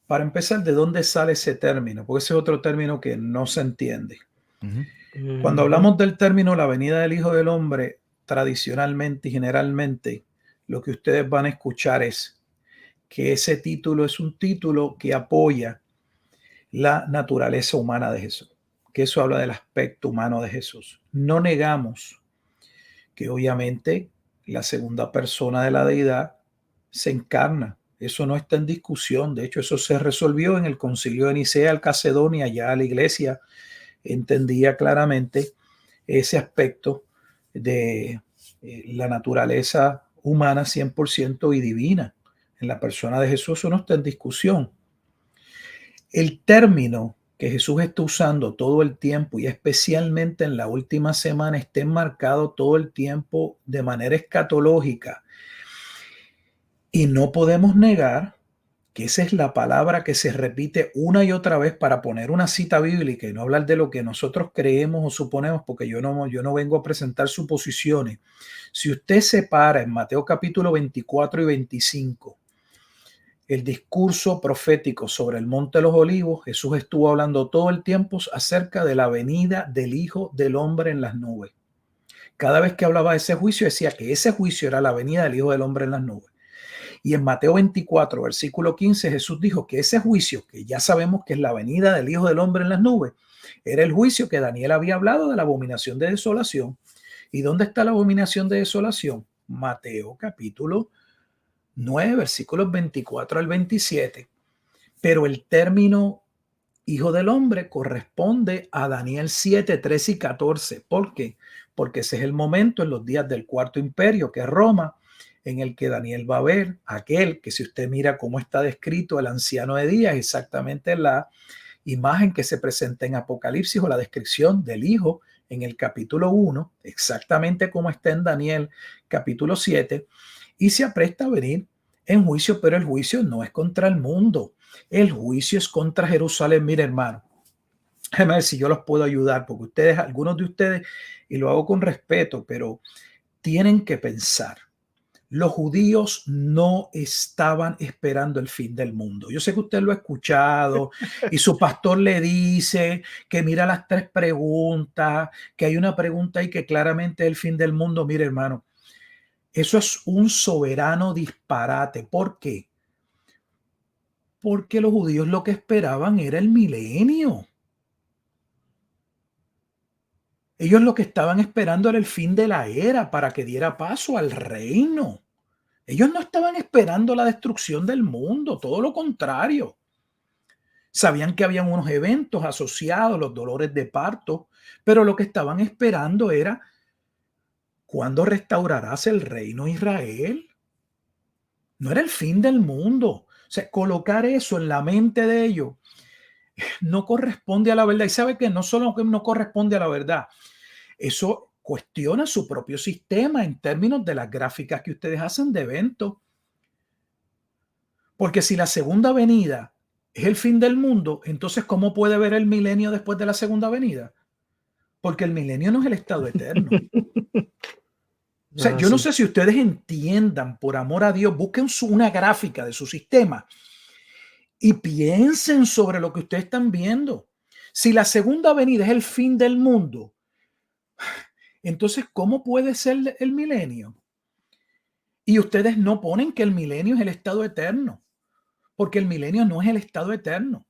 para empezar, ¿de dónde sale ese término? Porque ese es otro término que no se entiende. Cuando hablamos del término la venida del Hijo del Hombre, tradicionalmente y generalmente, lo que ustedes van a escuchar es que ese título es un título que apoya la naturaleza humana de Jesús, que eso habla del aspecto humano de Jesús. No negamos que obviamente la segunda persona de la deidad se encarna. Eso no está en discusión. De hecho, eso se resolvió en el Concilio de Nicea, al Calcedonia. Ya la iglesia entendía claramente ese aspecto de la naturaleza humana 100% y divina en la persona de Jesús. Eso no está en discusión. El término que Jesús está usando todo el tiempo, y especialmente en la última semana, está enmarcado todo el tiempo de manera escatológica. Y no podemos negar que esa es la palabra que se repite una y otra vez para poner una cita bíblica y no hablar de lo que nosotros creemos o suponemos, porque yo no vengo a presentar suposiciones. Si usted separa en Mateo capítulo 24 y 25 el discurso profético sobre el Monte de los Olivos, Jesús estuvo hablando todo el tiempo acerca de la venida del Hijo del Hombre en las nubes. Cada vez que hablaba de ese juicio, decía que ese juicio era la venida del Hijo del Hombre en las nubes. Y en Mateo 24, versículo 15, Jesús dijo que ese juicio, que ya sabemos que es la venida del Hijo del Hombre en las nubes, era el juicio que Daniel había hablado de la abominación de desolación. ¿Y dónde está la abominación de desolación? Mateo capítulo 9, versículos 24 al 27. Pero el término Hijo del Hombre corresponde a Daniel 7, 13 y 14. ¿Por qué? Porque ese es el momento en los días del Cuarto Imperio, que es Roma, en el que Daniel va a ver aquel que, si usted mira cómo está descrito el anciano de días, exactamente la imagen que se presenta en Apocalipsis, o la descripción del Hijo en el capítulo 1, exactamente como está en Daniel capítulo 7, y se apresta a venir en juicio, pero el juicio no es contra el mundo, el juicio es contra Jerusalén. Mire, hermano, déjame ver si yo los puedo ayudar, porque ustedes, algunos de ustedes, y lo hago con respeto, pero tienen que pensar. Los judíos no estaban esperando el fin del mundo. Yo sé que usted lo ha escuchado y su pastor le dice que mira las 3 preguntas, que hay una pregunta ahí que claramente es el fin del mundo. Mire, hermano, Eso es un soberano disparate. ¿Por qué? Porque los judíos lo que esperaban era el milenio. Ellos lo que estaban esperando era el fin de la era para que diera paso al reino. Ellos no estaban esperando la destrucción del mundo, todo lo contrario. Sabían que habían unos eventos asociados, los dolores de parto, pero lo que estaban esperando era ¿cuándo restaurarás el reino de Israel? No era el fin del mundo. O sea, colocar eso en la mente de ellos no corresponde a la verdad. Y sabe que no solo que no corresponde a la verdad, eso cuestiona su propio sistema en términos de las gráficas que ustedes hacen de eventos. Porque si la segunda venida es el fin del mundo, entonces ¿cómo puede haber el milenio después de la segunda venida? Porque el milenio no es el estado eterno. O sea, yo no sé si ustedes entiendan, por amor a Dios, busquen una gráfica de su sistema y piensen sobre lo que ustedes están viendo. Si la segunda venida es el fin del mundo, entonces, ¿cómo puede ser el milenio? Y ustedes no ponen que el milenio es el estado eterno, porque el milenio no es el estado eterno.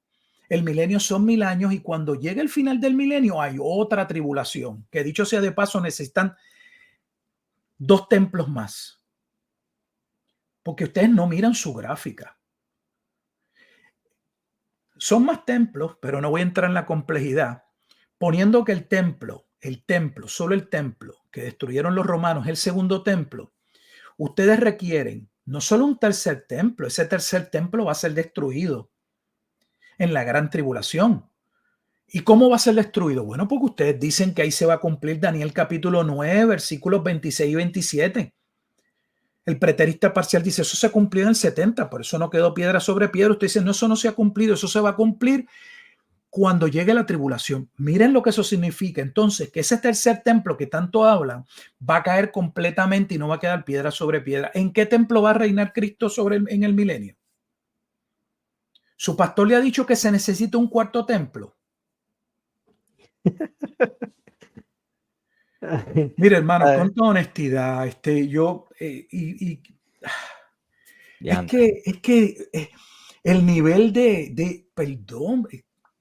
El milenio son 1000 años y cuando llegue el final del milenio hay otra tribulación, que dicho sea de paso necesitan 2 templos más, porque ustedes no miran su gráfica. Son más templos, pero no voy a entrar en la complejidad, poniendo que el templo, solo el templo que destruyeron los romanos, es el segundo templo. Ustedes requieren no solo un tercer templo, ese tercer templo va a ser destruido en la gran tribulación. ¿Y cómo va a ser destruido? Bueno, porque ustedes dicen que ahí se va a cumplir Daniel capítulo 9, versículos 26 y 27. El preterista parcial dice, eso se cumplió en el 70, por eso no quedó piedra sobre piedra. Usted dice, no, eso no se ha cumplido, eso se va a cumplir cuando llegue la tribulación. Miren lo que eso significa. Entonces, que ese tercer templo que tanto hablan va a caer completamente y no va a quedar piedra sobre piedra. ¿En qué templo va a reinar Cristo en el milenio? Su pastor le ha dicho que se necesita un cuarto templo. Mire, hermano, con toda honestidad, es que el nivel perdón,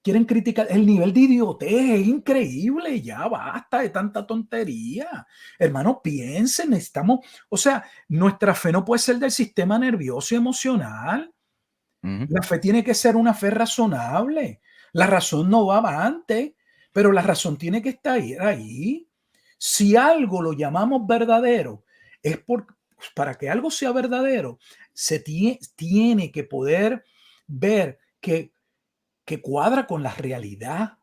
quieren criticar, el nivel de idiotez es increíble, ya basta de tanta tontería. Hermano, piensen, necesitamos, o sea, nuestra fe no puede ser del sistema nervioso y emocional. La fe tiene que ser una fe razonable. La razón no va antes, pero la razón tiene que estar ahí. Si algo lo llamamos verdadero, es para que algo sea verdadero, se tiene que poder ver que cuadra con la realidad.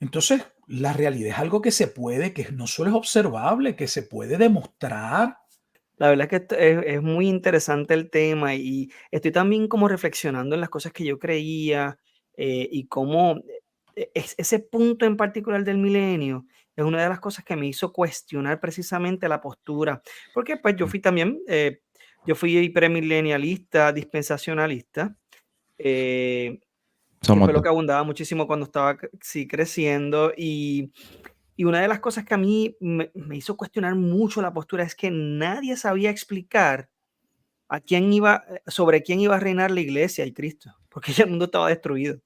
Entonces, la realidad es algo que se puede, que no solo es observable, que se puede demostrar. La verdad es que es muy interesante el tema y estoy también como reflexionando en las cosas que yo creía y cómo ese punto en particular del milenio es una de las cosas que me hizo cuestionar precisamente la postura, porque pues yo fui también, yo fui premilenialista, dispensacionalista, que Somos fue lo dos. que abundaba muchísimo cuando estaba sí, creciendo y una de las cosas que a mí me hizo cuestionar mucho la postura es que nadie sabía explicar sobre quién iba a reinar la iglesia y Cristo, porque ya el mundo estaba destruido.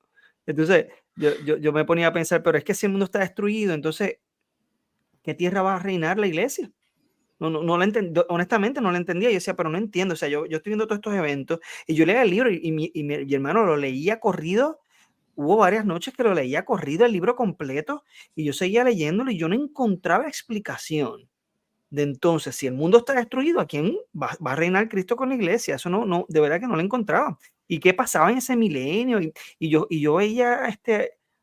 Entonces, yo me ponía a pensar, pero es que si el mundo está destruido, entonces, ¿qué tierra va a reinar la iglesia? No la honestamente no la entendía. Yo decía, pero no entiendo. O sea, yo estoy viendo todos estos eventos y yo leía el libro mi hermano lo leía corrido. Hubo varias noches que lo leía corrido el libro completo y yo seguía leyéndolo y yo no encontraba explicación de entonces, si el mundo está destruido, ¿a quién va a reinar Cristo con la iglesia? Eso de verdad que no lo encontraba. ¿Y qué pasaba en ese milenio? Y yo veía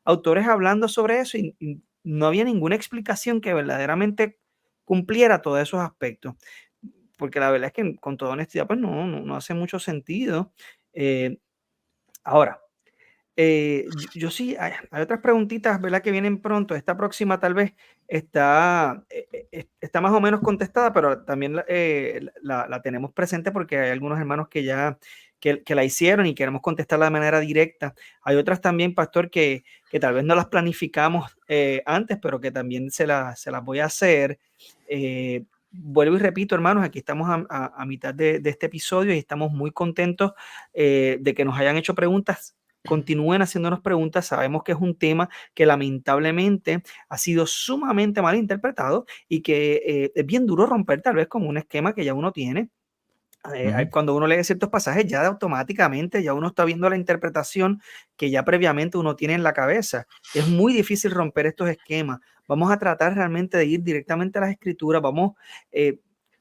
autores hablando sobre eso y no había ninguna explicación que verdaderamente cumpliera todos esos aspectos. Porque la verdad es que con toda honestidad, pues no hace mucho sentido. Ahora, yo sí, hay otras preguntitas, ¿verdad? Que vienen pronto. Esta próxima tal vez está más o menos contestada, pero también la tenemos presente porque hay algunos hermanos que ya que la hicieron y queremos contestarla de manera directa. Hay otras también, pastor, que tal vez no las planificamos antes, pero que también se las voy a hacer. vuelvo y repito, hermanos, aquí estamos a mitad de este episodio y estamos muy contentos de que nos hayan hecho preguntas. Continúen haciéndonos preguntas. Sabemos que es un tema que lamentablemente ha sido sumamente mal interpretado y que es bien duro romper tal vez con un esquema que ya uno tiene. Cuando uno lee ciertos pasajes, ya automáticamente ya uno está viendo la interpretación que ya previamente uno tiene en la cabeza. Es muy difícil romper estos esquemas. Vamos a tratar realmente de ir directamente a las escrituras.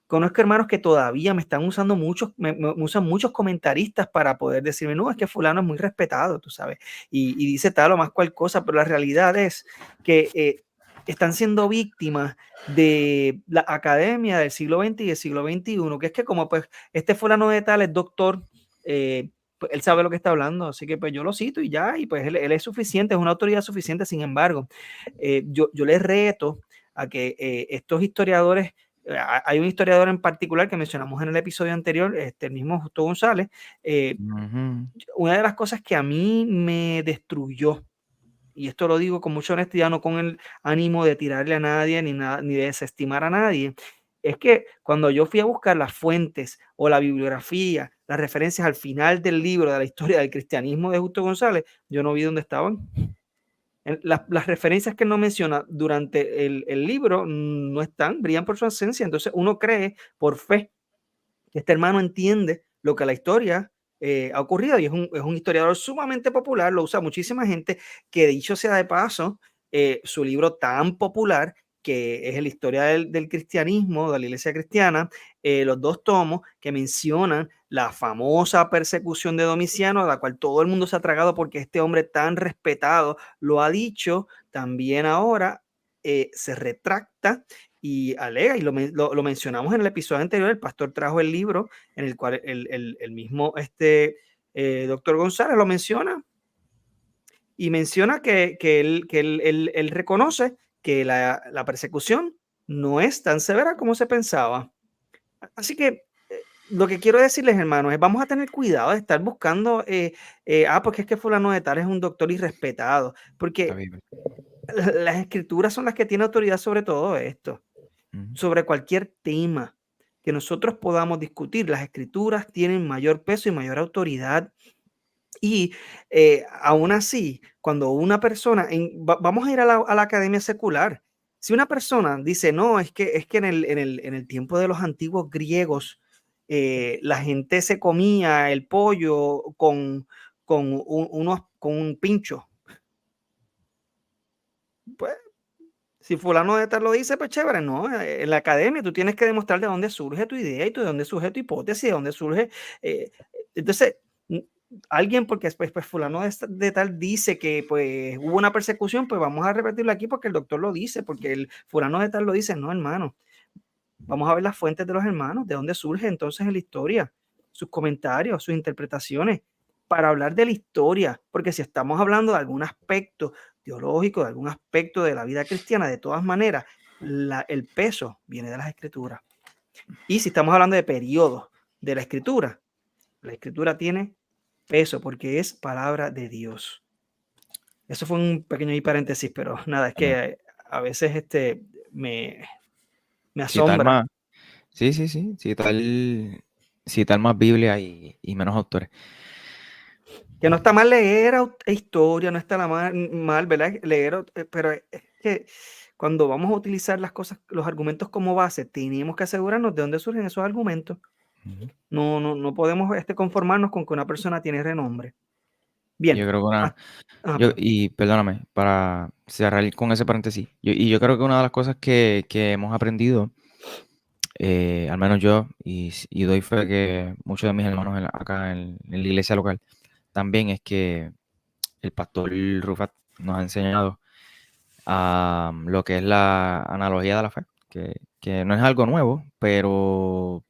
Conozco hermanos que todavía me están usando me usan muchos comentaristas para poder decirme, no, es que fulano es muy respetado, tú sabes, y dice tal o más cual cosa, pero la realidad es que están siendo víctimas de la academia del siglo XX y del siglo XXI, que es que como pues este fulano de tal es doctor, pues él sabe lo que está hablando, así que pues yo lo cito y ya, y pues él es suficiente, es una autoridad suficiente. Sin embargo, yo les reto a que estos historiadores, hay un historiador en particular que mencionamos en el episodio anterior, el mismo Justo González, una de las cosas que a mí me destruyó, y esto lo digo con mucha honestidad, no con el ánimo de tirarle a nadie ni de desestimar a nadie, es que cuando yo fui a buscar las fuentes o la bibliografía, las referencias al final del libro de la historia del cristianismo de Justo González, yo no vi dónde estaban. Las referencias que no menciona durante el libro no están, brillan por su ausencia. Entonces uno cree por fe que este hermano entiende lo que la historia ha ocurrido, y es un historiador sumamente popular, lo usa muchísima gente, que dicho sea de paso, su libro tan popular, que es la historia del cristianismo, de la iglesia cristiana, los 2 tomos que mencionan la famosa persecución de Domiciano, a la cual todo el mundo se ha tragado porque este hombre tan respetado lo ha dicho, también ahora se retracta y alega, y lo mencionamos en el episodio anterior. El pastor trajo el libro en el cual el mismo doctor González lo menciona, y menciona que él reconoce que la persecución no es tan severa como se pensaba. Así que lo que quiero decirles, hermanos, es vamos a tener cuidado de estar buscando, porque es que fulano de tal es un doctor irrespetado, porque las escrituras son las que tienen autoridad sobre todo esto, sobre cualquier tema que nosotros podamos discutir. Las escrituras tienen mayor peso y mayor autoridad. Y aún así, cuando una persona, vamos a ir a la academia secular, si una persona dice, no, es que en el tiempo de los antiguos griegos, la gente se comía el pollo con un pincho, pues si fulano de tal lo dice, pues chévere, ¿no? En la academia tú tienes que demostrar de dónde surge tu idea y de dónde surge tu hipótesis, de dónde surge. Entonces, alguien, porque pues fulano de tal dice que pues hubo una persecución, pues vamos a repetirlo aquí porque el doctor lo dice, porque el fulano de tal lo dice. No, hermano. Vamos a ver las fuentes de los hermanos, de dónde surge entonces en la historia, sus comentarios, sus interpretaciones, para hablar de la historia, porque si estamos hablando de algún aspecto teológico, de algún aspecto de la vida cristiana, de todas maneras, el peso viene de las escrituras. Y si estamos hablando de periodos de la escritura tiene peso porque es palabra de Dios. Eso fue un pequeño paréntesis, pero nada, es que a veces me Citar asombra. más, sí, sí, sí, citar más Biblia y menos autores. Que no está mal leer historia, no está mal, ¿verdad? Leer, pero es que cuando vamos a utilizar las cosas, los argumentos como base, tenemos que asegurarnos de dónde surgen esos argumentos. No podemos conformarnos con que una persona tiene renombre. Bien. Yo creo que Perdón. y perdóname, para cerrar con ese paréntesis, yo creo que una de las cosas que hemos aprendido, al menos yo, y doy fe que muchos de mis hermanos acá en la iglesia local, también es que el pastor Rufat nos ha enseñado a lo que es la analogía de la fe, que no es algo nuevo, pero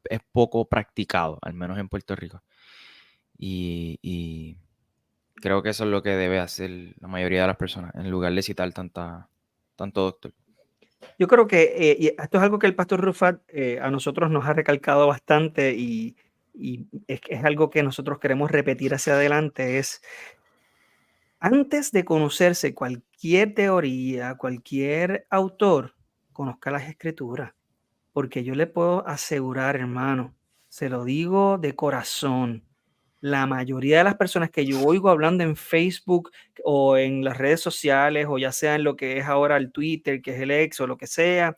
es poco practicado, al menos en Puerto Rico. Y creo que eso es lo que debe hacer la mayoría de las personas, en lugar de citar tanto doctor. Yo creo que y esto es algo que el pastor Rufat a nosotros nos ha recalcado bastante, y es algo que nosotros queremos repetir hacia adelante, es antes de conocerse cualquier teoría, cualquier autor, conozca las escrituras. porque yo le puedo asegurar, hermano, se lo digo de corazón, la mayoría de las personas que yo oigo hablando en Facebook o en las redes sociales, o ya sea en lo que es ahora el Twitter, que es el X o lo que sea,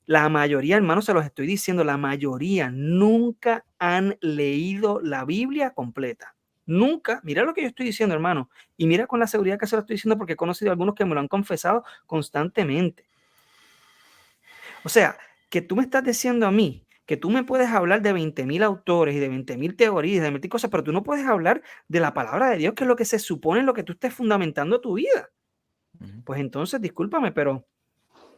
la mayoría, hermano, se los estoy diciendo, la mayoría nunca han leído la Biblia completa. Nunca. Mira lo que yo estoy diciendo, hermano. Y mira con la seguridad que se lo estoy diciendo, porque he conocido a algunos que me lo han confesado constantemente. O sea, que tú me estás diciendo a mí que tú me puedes hablar de 20.000 autores y de 20.000 teorías, de 20.000 cosas, pero tú no puedes hablar de la palabra de Dios, que es lo que se supone en lo que tú estés fundamentando tu vida. Pues entonces, discúlpame, pero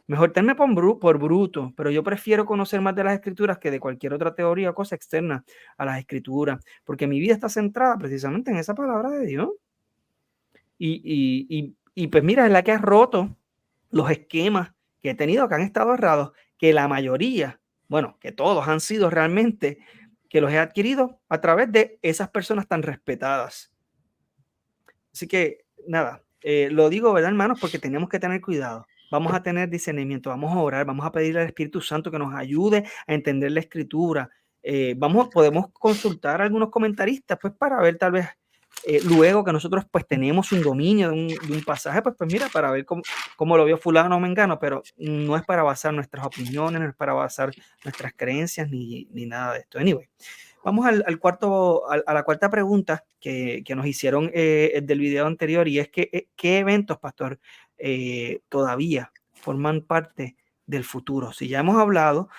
mejor tenme por bruto, pero yo prefiero conocer más de las escrituras que de cualquier otra teoría o cosa externa a las escrituras, porque mi vida está centrada precisamente en esa palabra de Dios. Y pues mira, es la que ha roto los esquemas que he tenido, que han estado errados, que la mayoría, bueno, que todos han sido realmente, que los he adquirido a través de esas personas tan respetadas. Así que nada, lo digo, ¿verdad, hermanos? Porque tenemos que tener cuidado. Vamos a tener discernimiento, vamos a orar, vamos a pedirle al Espíritu Santo que nos ayude a entender la Escritura. Podemos consultar a algunos comentaristas, pues, para ver tal vez luego que nosotros pues tenemos un dominio de un pasaje, pues mira, para ver cómo lo vio fulano o mengano, pero no es para basar nuestras opiniones, no es para basar nuestras creencias ni nada de esto. Anyway, vamos a la cuarta pregunta que nos hicieron del video anterior, y es que ¿qué eventos, pastor, todavía forman parte del futuro? Si ya hemos hablado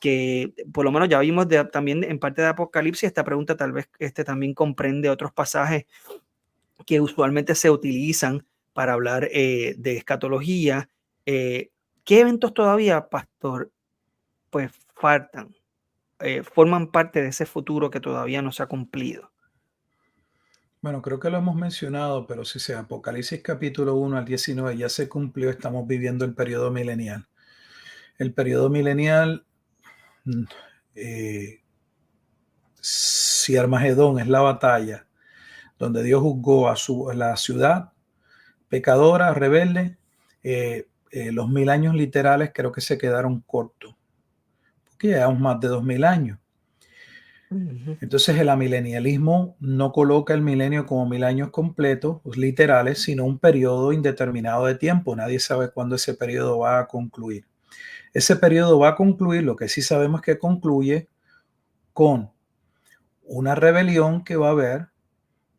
que por lo menos ya vimos también en parte de Apocalipsis, esta pregunta tal vez también comprende otros pasajes que usualmente se utilizan para hablar de escatología. ¿Qué eventos todavía, pastor, pues faltan? Forman parte de ese futuro que todavía no se ha cumplido. Bueno, creo que lo hemos mencionado, pero si sea Apocalipsis capítulo 1 al 19 ya se cumplió, estamos viviendo el periodo milenial. El periodo milenial, si Armagedón es la batalla donde Dios juzgó a la ciudad pecadora, rebelde, los 1000 años literales creo que se quedaron cortos, porque llevamos más de 2000 años. Entonces el amilenialismo no coloca el milenio como 1000 años completos, literales, sino un periodo indeterminado de tiempo. Nadie sabe cuándo ese periodo va a concluir. Ese periodo va a concluir, lo que sí sabemos que concluye con una rebelión que va a haber.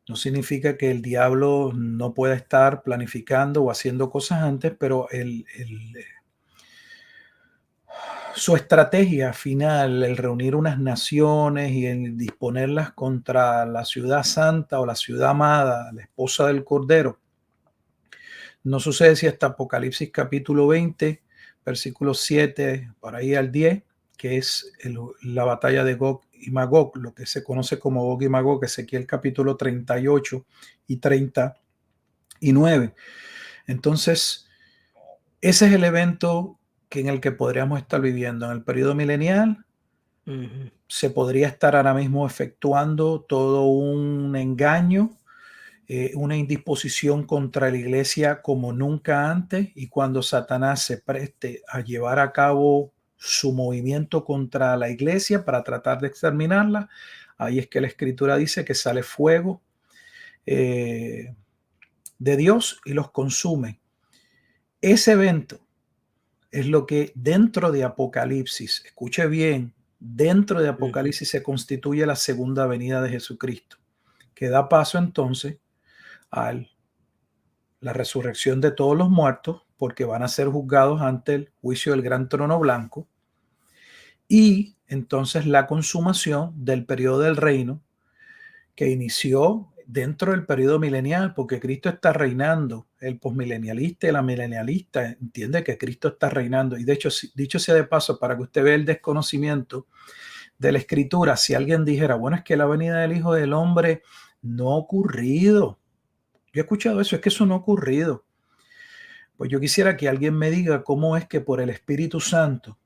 No significa que el diablo no pueda estar planificando o haciendo cosas antes, pero su estrategia final, el reunir unas naciones y el disponerlas contra la ciudad santa o la ciudad amada, la esposa del Cordero, no sucede si hasta Apocalipsis capítulo 20, versículos 7 por ahí al 10, que es la batalla de Gog y Magog, lo que se conoce como Gog y Magog, Ezequiel capítulo 38 y 39. Entonces, ese es el evento en el que podríamos estar viviendo. En el periodo milenial se podría estar ahora mismo efectuando todo un engaño, una indisposición contra la iglesia como nunca antes, y cuando Satanás se preste a llevar a cabo su movimiento contra la iglesia para tratar de exterminarla, ahí es que la Escritura dice que sale fuego de Dios y los consume. Ese evento es lo que dentro de Apocalipsis, escuche bien, dentro de Apocalipsis se constituye la segunda venida de Jesucristo, que da paso entonces a la resurrección de todos los muertos, porque van a ser juzgados ante el juicio del gran trono blanco, y entonces la consumación del periodo del reino que inició dentro del periodo milenial, porque Cristo está reinando. El posmilenialista y la milenialista entiende que Cristo está reinando. Y de hecho, dicho sea de paso, para que usted vea el desconocimiento de la Escritura, si alguien dijera, bueno, es que la venida del Hijo del Hombre no ha ocurrido. Yo he escuchado eso, es que eso no ha ocurrido. Pues yo quisiera que alguien me diga cómo es que por el Espíritu Santo,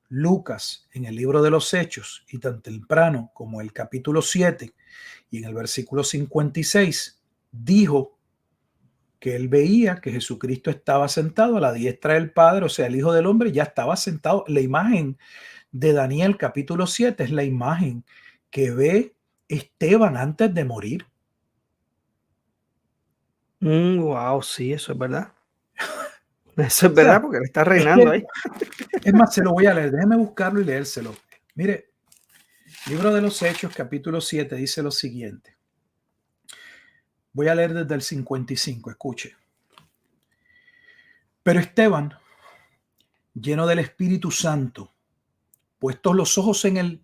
Lucas, en el libro de los Hechos, y tan temprano como el capítulo 7 y en el versículo 56, dijo que él veía que Jesucristo estaba sentado a la diestra del Padre, o sea, el Hijo del Hombre ya estaba sentado. La imagen de Daniel capítulo 7 es la imagen que ve Esteban antes de morir. Wow, sí, eso es verdad. Eso es O sea, verdad, porque él está es reinando ahí. es más, se lo voy a leer, déjeme buscarlo y leérselo. Mire, Libro de los Hechos, capítulo 7, dice lo siguiente. Voy a leer desde el 55, escuche. Pero Esteban, lleno del Espíritu Santo, puestos los ojos en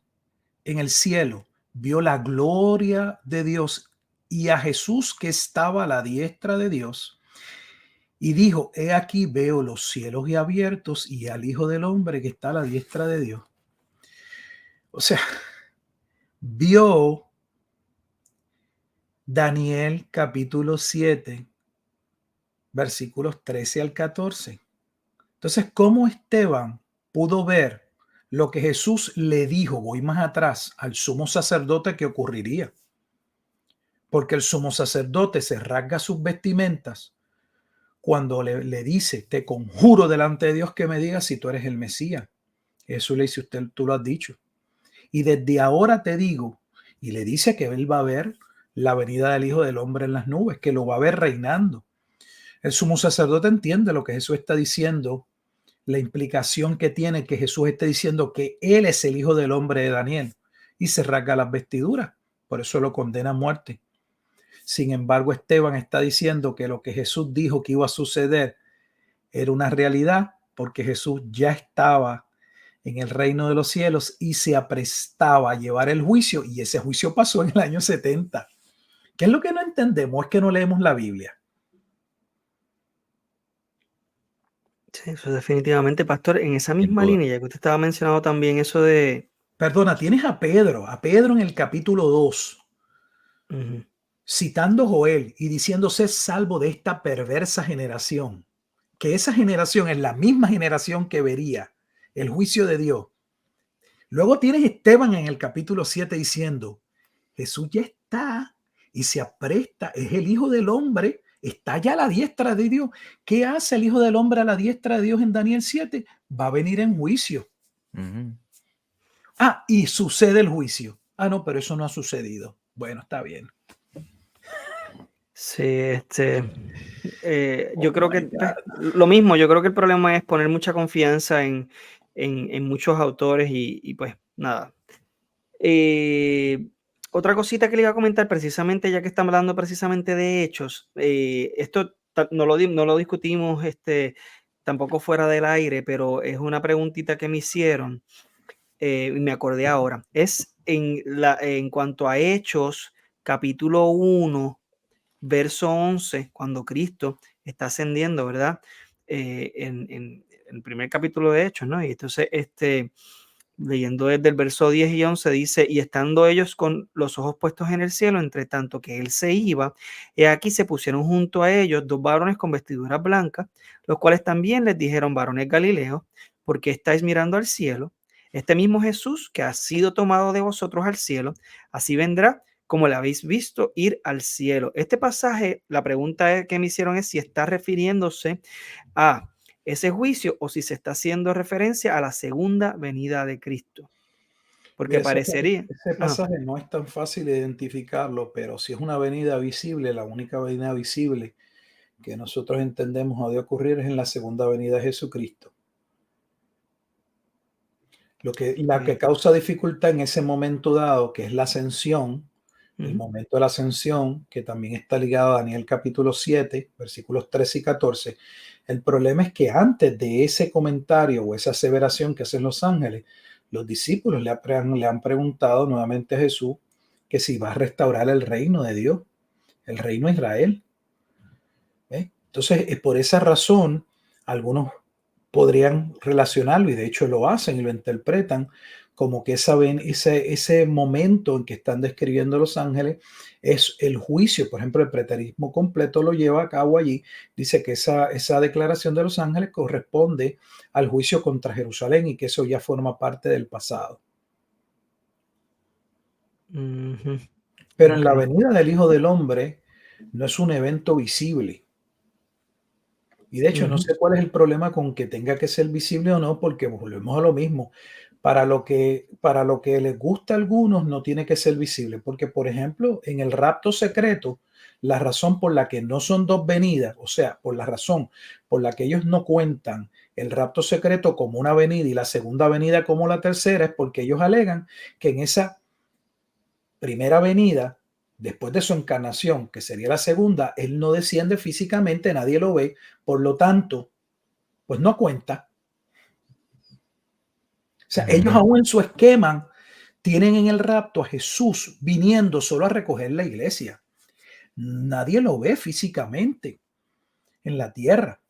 el cielo, vio la gloria de Dios y a Jesús que estaba a la diestra de Dios. Y dijo, he aquí veo los cielos y abiertos y al Hijo del Hombre que está a la diestra de Dios. O sea, vio Daniel capítulo 7, versículos 13 al 14. Entonces, ¿cómo Esteban pudo ver lo que Jesús le dijo, voy más atrás, al sumo sacerdote que ocurriría? Porque el sumo sacerdote se rasga sus vestimentas cuando le dice, te conjuro delante de Dios que me digas si tú eres el Mesías. Jesús le dice, tú lo has dicho. Y desde ahora te digo, y le dice que él va a ver la venida del Hijo del Hombre en las nubes, que lo va a ver reinando. El sumo sacerdote entiende lo que Jesús está diciendo, la implicación que tiene que Jesús esté diciendo que él es el Hijo del Hombre de Daniel, y se rasga las vestiduras, por eso lo condena a muerte. Sin embargo, Esteban está diciendo que lo que Jesús dijo que iba a suceder era una realidad, porque Jesús ya estaba en el reino de los cielos y se aprestaba a llevar el juicio, y ese juicio pasó en el año 70. ¿Qué es lo que no entendemos? Es que no leemos la Biblia. Sí, eso definitivamente, pastor, en esa misma línea, ya que usted estaba mencionando también eso de... Perdona, tienes a Pedro en el capítulo 2, citando Joel y diciéndose salvo de esta perversa generación, que esa generación es la misma generación que vería el juicio de Dios. Luego tienes Esteban en el capítulo 7 diciendo, Jesús ya está y se apresta, es el Hijo del Hombre, está ya a la diestra de Dios. ¿Qué hace el Hijo del Hombre a la diestra de Dios en Daniel 7? Va a venir en juicio. Y sucede el juicio. No, pero eso no ha sucedido. Bueno, está bien. Sí, yo creo que lo mismo, yo creo que el problema es poner mucha confianza en muchos autores y pues nada. Otra cosita que le iba a comentar precisamente, ya que estamos hablando precisamente de hechos, esto no lo discutimos tampoco fuera del aire, pero es una preguntita que me hicieron y me acordé ahora. Es en cuanto a Hechos, capítulo 1, verso 11, cuando Cristo está ascendiendo, ¿verdad? En el primer capítulo de Hechos, ¿no? Y entonces, leyendo desde el verso 10 y 11, dice, y estando ellos con los ojos puestos en el cielo, entre tanto que él se iba, y aquí se pusieron junto a ellos dos varones con vestiduras blancas, los cuales también les dijeron, varones Galileos, ¿por qué estáis mirando al cielo? Este mismo Jesús que ha sido tomado de vosotros al cielo, así vendrá como le habéis visto ir al cielo. Este pasaje, la pregunta que me hicieron es si está refiriéndose a ese juicio o si se está haciendo referencia a la segunda venida de Cristo. Porque parecería... Ese pasaje no es tan fácil identificarlo, pero si es una venida visible, la única venida visible que nosotros entendemos ha de ocurrir es en la segunda venida de Jesucristo. La que causa dificultad en ese momento dado, que es la ascensión, el momento de la ascensión, que también está ligado a Daniel capítulo 7, versículos 13 y 14. El problema es que antes de ese comentario o esa aseveración que hacen los ángeles, los discípulos le han preguntado nuevamente a Jesús que si va a restaurar el reino de Dios, el reino de Israel. Entonces, por esa razón, algunos podrían relacionarlo, y de hecho lo hacen y lo interpretan, como que ese momento en que están describiendo los ángeles es el juicio. Por ejemplo, el preterismo completo lo lleva a cabo allí. Dice que esa declaración de los ángeles corresponde al juicio contra Jerusalén y que eso ya forma parte del pasado. Pero en la venida del Hijo del Hombre no es un evento visible. Y de hecho, no sé cuál es el problema con que tenga que ser visible o no, porque volvemos a lo mismo. Para lo que les gusta a algunos, no tiene que ser visible. Porque, por ejemplo, en el rapto secreto, la razón por la que no son dos venidas, o sea, por la razón por la que ellos no cuentan el rapto secreto como una venida y la segunda venida como la tercera, es porque ellos alegan que en esa primera venida, después de su encarnación, que sería la segunda, él no desciende físicamente, nadie lo ve, por lo tanto, pues no cuenta. O sea, ellos aún en su esquema tienen en el rapto a Jesús viniendo solo a recoger la iglesia. Nadie lo ve físicamente en la tierra,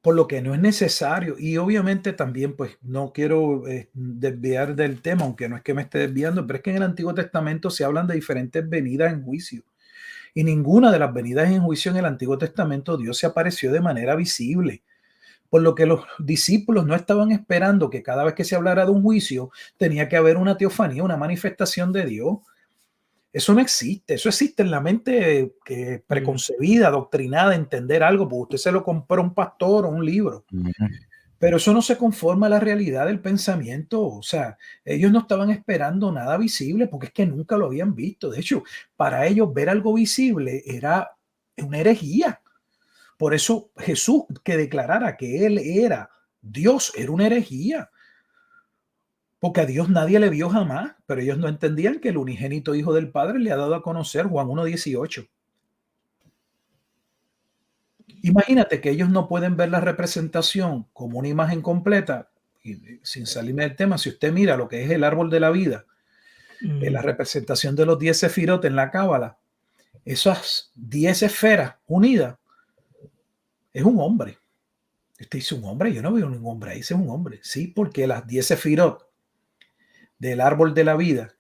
por lo que no es necesario. Y obviamente también, pues no quiero desviar del tema, aunque no es que me esté desviando, pero es que en el Antiguo Testamento se hablan de diferentes venidas en juicio. Y ninguna de las venidas en juicio en el Antiguo Testamento Dios se apareció de manera visible. Por lo que los discípulos no estaban esperando que cada vez que se hablara de un juicio tenía que haber una teofanía, una manifestación de Dios. Eso no existe. Eso existe en la mente preconcebida, doctrinada, entender algo, porque usted se lo compró a un pastor o un libro. Pero eso no se conforma a la realidad del pensamiento. O sea, ellos no estaban esperando nada visible porque es que nunca lo habían visto. De hecho, para ellos ver algo visible era una herejía. Por eso Jesús, que declarara que él era Dios, era una herejía. Porque a Dios nadie le vio jamás, pero ellos no entendían que el unigénito Hijo del Padre le ha dado a conocer Juan 1:18. Imagínate que ellos no pueden ver la representación como una imagen completa, y sin salirme del tema, si usted mira lo que es el árbol de la vida, la representación de los 10 sefirot en la Cábala, esas 10 esferas unidas, es un hombre. Usted dice un hombre, yo no veo ningún hombre ahí, ese es un hombre. Sí, porque las 10 sefirot del árbol de la vida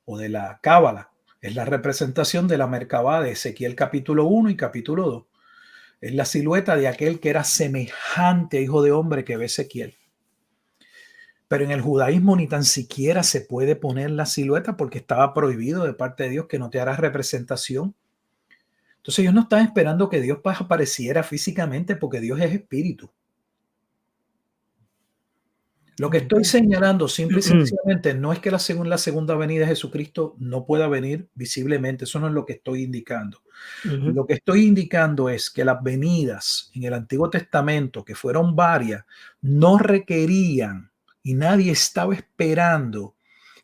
o de la Cábala es la representación de la Merkabá de Ezequiel capítulo 1 y capítulo 2. Es la silueta de aquel que era semejante a hijo de hombre que ve Ezequiel. Pero en el judaísmo ni tan siquiera se puede poner la silueta porque estaba prohibido de parte de Dios que no te hagas representación. Entonces ellos no están esperando que Dios apareciera físicamente porque Dios es espíritu. Lo que estoy señalando simple y sencillamente no es que la segunda venida de Jesucristo no pueda venir visiblemente. Eso no es lo que estoy indicando. Lo que estoy indicando es que las venidas en el Antiguo Testamento, que fueron varias, no requerían y nadie estaba esperando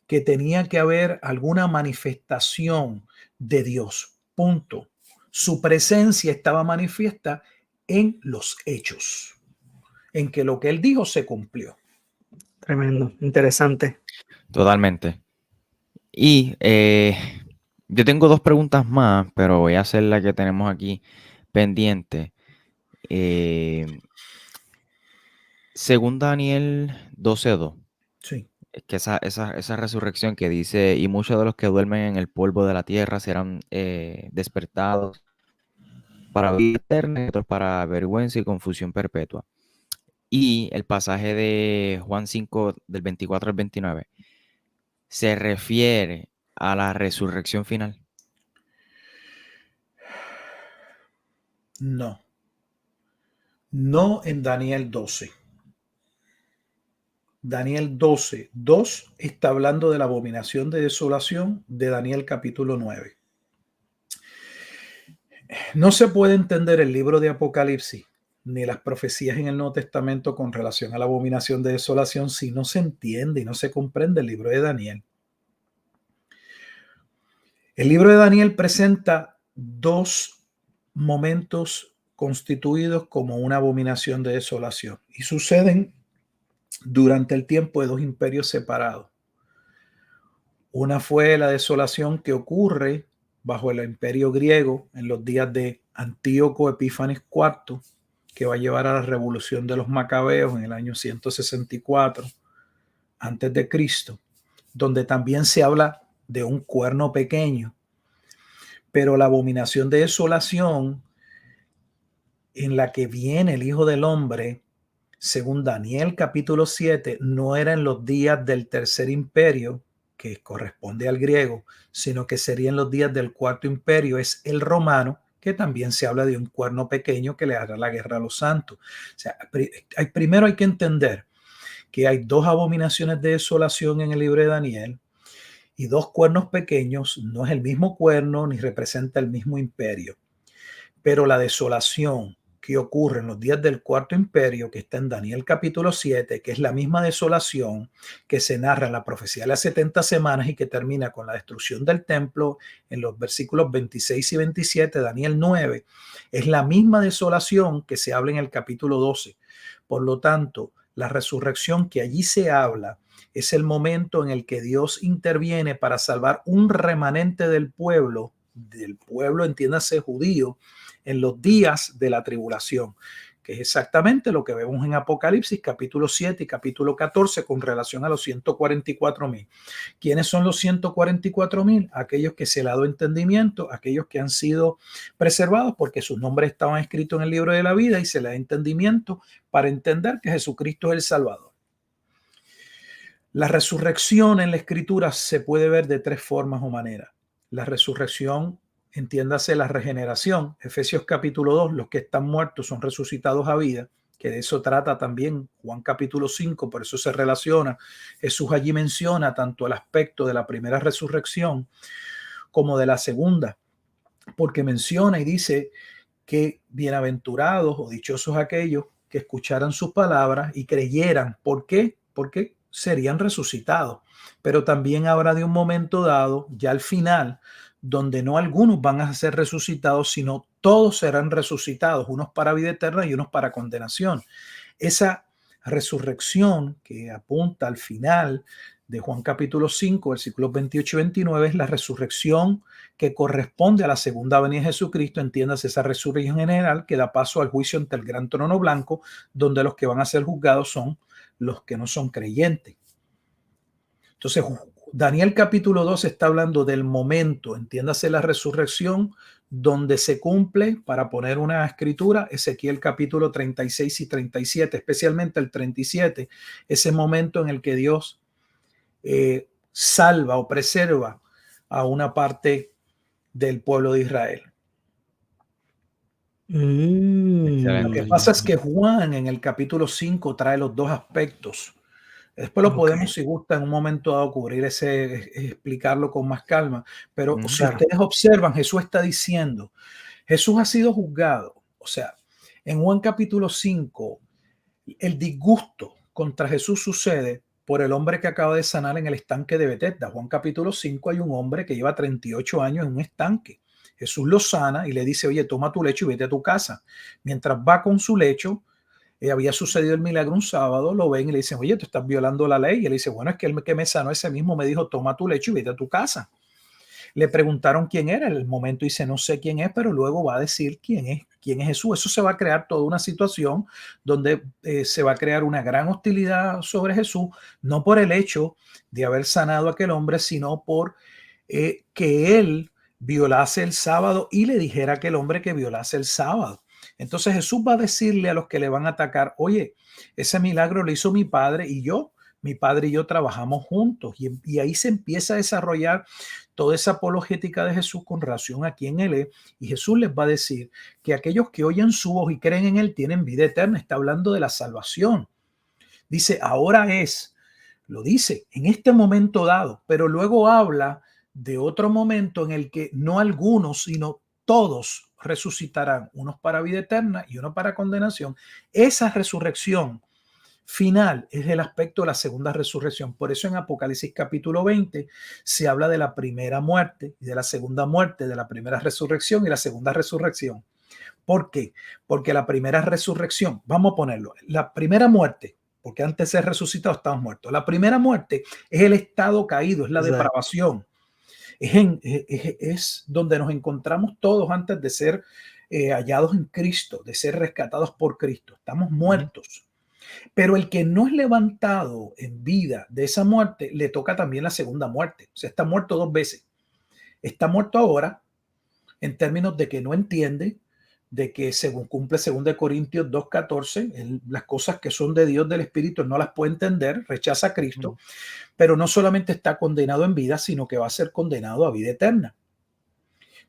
que tenía que haber alguna manifestación de Dios. Punto. Su presencia estaba manifiesta en los hechos, en que lo que él dijo se cumplió. Tremendo, interesante. Totalmente. Y yo tengo dos preguntas más, pero voy a hacer la que tenemos aquí pendiente. Según Daniel 12:2, Sí. es que esa resurrección que dice, y muchos de los que duermen en el polvo de la tierra serán despertados para vida eterna y otros para vergüenza y confusión perpetua. Y el pasaje de Juan 5, del 24 al 29, se refiere a la resurrección final. No. No en Daniel 12. Daniel 12:2 está hablando de la abominación de desolación de Daniel capítulo 9. No se puede entender el libro de Apocalipsis ni las profecías en el Nuevo Testamento con relación a la abominación de desolación si no se entiende y no se comprende el libro de Daniel. El libro de Daniel presenta dos momentos constituidos como una abominación de desolación y suceden durante el tiempo de dos imperios separados. Una fue la desolación que ocurre bajo el imperio griego en los días de Antíoco Epífanes IV, que va a llevar a la revolución de los macabeos en el año 164 antes de Cristo, donde también se habla de un cuerno pequeño. Pero la abominación de desolación en la que viene el Hijo del Hombre, según Daniel capítulo 7, no era en los días del tercer imperio, que corresponde al griego, sino que sería en los días del cuarto imperio, es el romano, que también se habla de un cuerno pequeño que le hará la guerra a los santos. O sea, primero hay que entender que hay 2 abominaciones de desolación en el libro de Daniel, y 2 cuernos pequeños no es el mismo cuerno ni representa el mismo imperio. Pero la desolación que ocurre en los días del cuarto imperio, que está en Daniel capítulo 7, que es la misma desolación que se narra en la profecía de las 70 semanas y que termina con la destrucción del templo en los versículos 26 y 27 de Daniel 9, es la misma desolación que se habla en el capítulo 12. Por lo tanto, la resurrección que allí se habla es el momento en el que Dios interviene para salvar un remanente del pueblo, entiéndase judío, en los días de la tribulación, que es exactamente lo que vemos en Apocalipsis capítulo 7 y capítulo 14 con relación a los 144,000. ¿Quiénes son los 144,000? Aquellos que se le ha dado entendimiento, aquellos que han sido preservados porque sus nombres estaban escritos en el libro de la vida y se le da entendimiento para entender que Jesucristo es el Salvador. La resurrección en la Escritura se puede ver de 3 formas o maneras. La resurrección, entiéndase la regeneración. Efesios capítulo 2, los que están muertos son resucitados a vida, que de eso trata también Juan capítulo 5, por eso se relaciona. Jesús allí menciona tanto el aspecto de la primera resurrección como de la segunda, porque menciona y dice que bienaventurados o dichosos aquellos que escucharan sus palabras y creyeran. ¿Por qué? Porque serían resucitados. Pero también habrá de un momento dado, ya al final, donde no algunos van a ser resucitados, sino todos serán resucitados, unos para vida eterna y unos para condenación. Esa resurrección que apunta al final de Juan capítulo 5, versículos 28 y 29, es la resurrección que corresponde a la segunda venida de Jesucristo. Entiéndase, esa resurrección general que da paso al juicio ante el gran trono blanco, donde los que van a ser juzgados son los que no son creyentes. Entonces, Daniel capítulo 2 está hablando del momento, entiéndase la resurrección, donde se cumple, para poner una escritura, Ezequiel capítulo 36 y 37, especialmente el 37, ese momento en el que Dios salva o preserva a una parte del pueblo de Israel. Lo que pasa es que Juan en el capítulo 5 trae los 2 aspectos. Después lo podemos, si gusta, en un momento dado cubrir explicarlo con más calma. Pero si ustedes observan, Jesús está diciendo, Jesús ha sido juzgado. O sea, en Juan capítulo 5, el disgusto contra Jesús sucede por el hombre que acaba de sanar en el estanque de Betesda. Juan capítulo 5 hay un hombre que lleva 38 años en un estanque. Jesús lo sana y le dice, oye, toma tu lecho y vete a tu casa. Mientras va con su lecho, había sucedido el milagro un sábado, lo ven y le dicen, oye, tú estás violando la ley. Y él dice, bueno, es que el que me sanó ese mismo me dijo, toma tu lecho y vete a tu casa. Le preguntaron quién era, en el momento dice, no sé quién es, pero luego va a decir quién es Jesús. Eso se va a crear toda una situación donde se va a crear una gran hostilidad sobre Jesús, no por el hecho de haber sanado a aquel hombre, sino por que él violase el sábado y le dijera a aquel hombre que violase el sábado. Entonces Jesús va a decirle a los que le van a atacar, oye, ese milagro lo hizo mi padre y yo. Mi padre y yo trabajamos juntos y ahí se empieza a desarrollar toda esa apologética de Jesús con relación a quién Él es. Y Jesús les va a decir que aquellos que oyen su voz y creen en Él tienen vida eterna. Está hablando de la salvación. Dice, ahora lo dice en este momento dado, pero luego habla de otro momento en el que no algunos, sino todos resucitarán, unos para vida eterna y unos para condenación. Esa resurrección final es el aspecto de la segunda resurrección. Por eso en Apocalipsis capítulo 20 se habla de la primera muerte y de la segunda muerte, de la primera resurrección y la segunda resurrección. ¿Por qué? Porque la primera resurrección, vamos a ponerlo, la primera muerte, porque antes de ser resucitado estamos muertos. La primera muerte es el estado caído, es la depravación. Es donde nos encontramos todos antes de ser hallados en Cristo, de ser rescatados por Cristo. Estamos muertos. Pero el que no es levantado en vida de esa muerte, le toca también la segunda muerte. O sea, está muerto 2 veces. Está muerto ahora, en términos de que no entiende, de que según cumple 2 Corintios 2:14, las cosas que son de Dios del Espíritu no las puede entender, rechaza a Cristo, pero no solamente está condenado en vida, sino que va a ser condenado a vida eterna.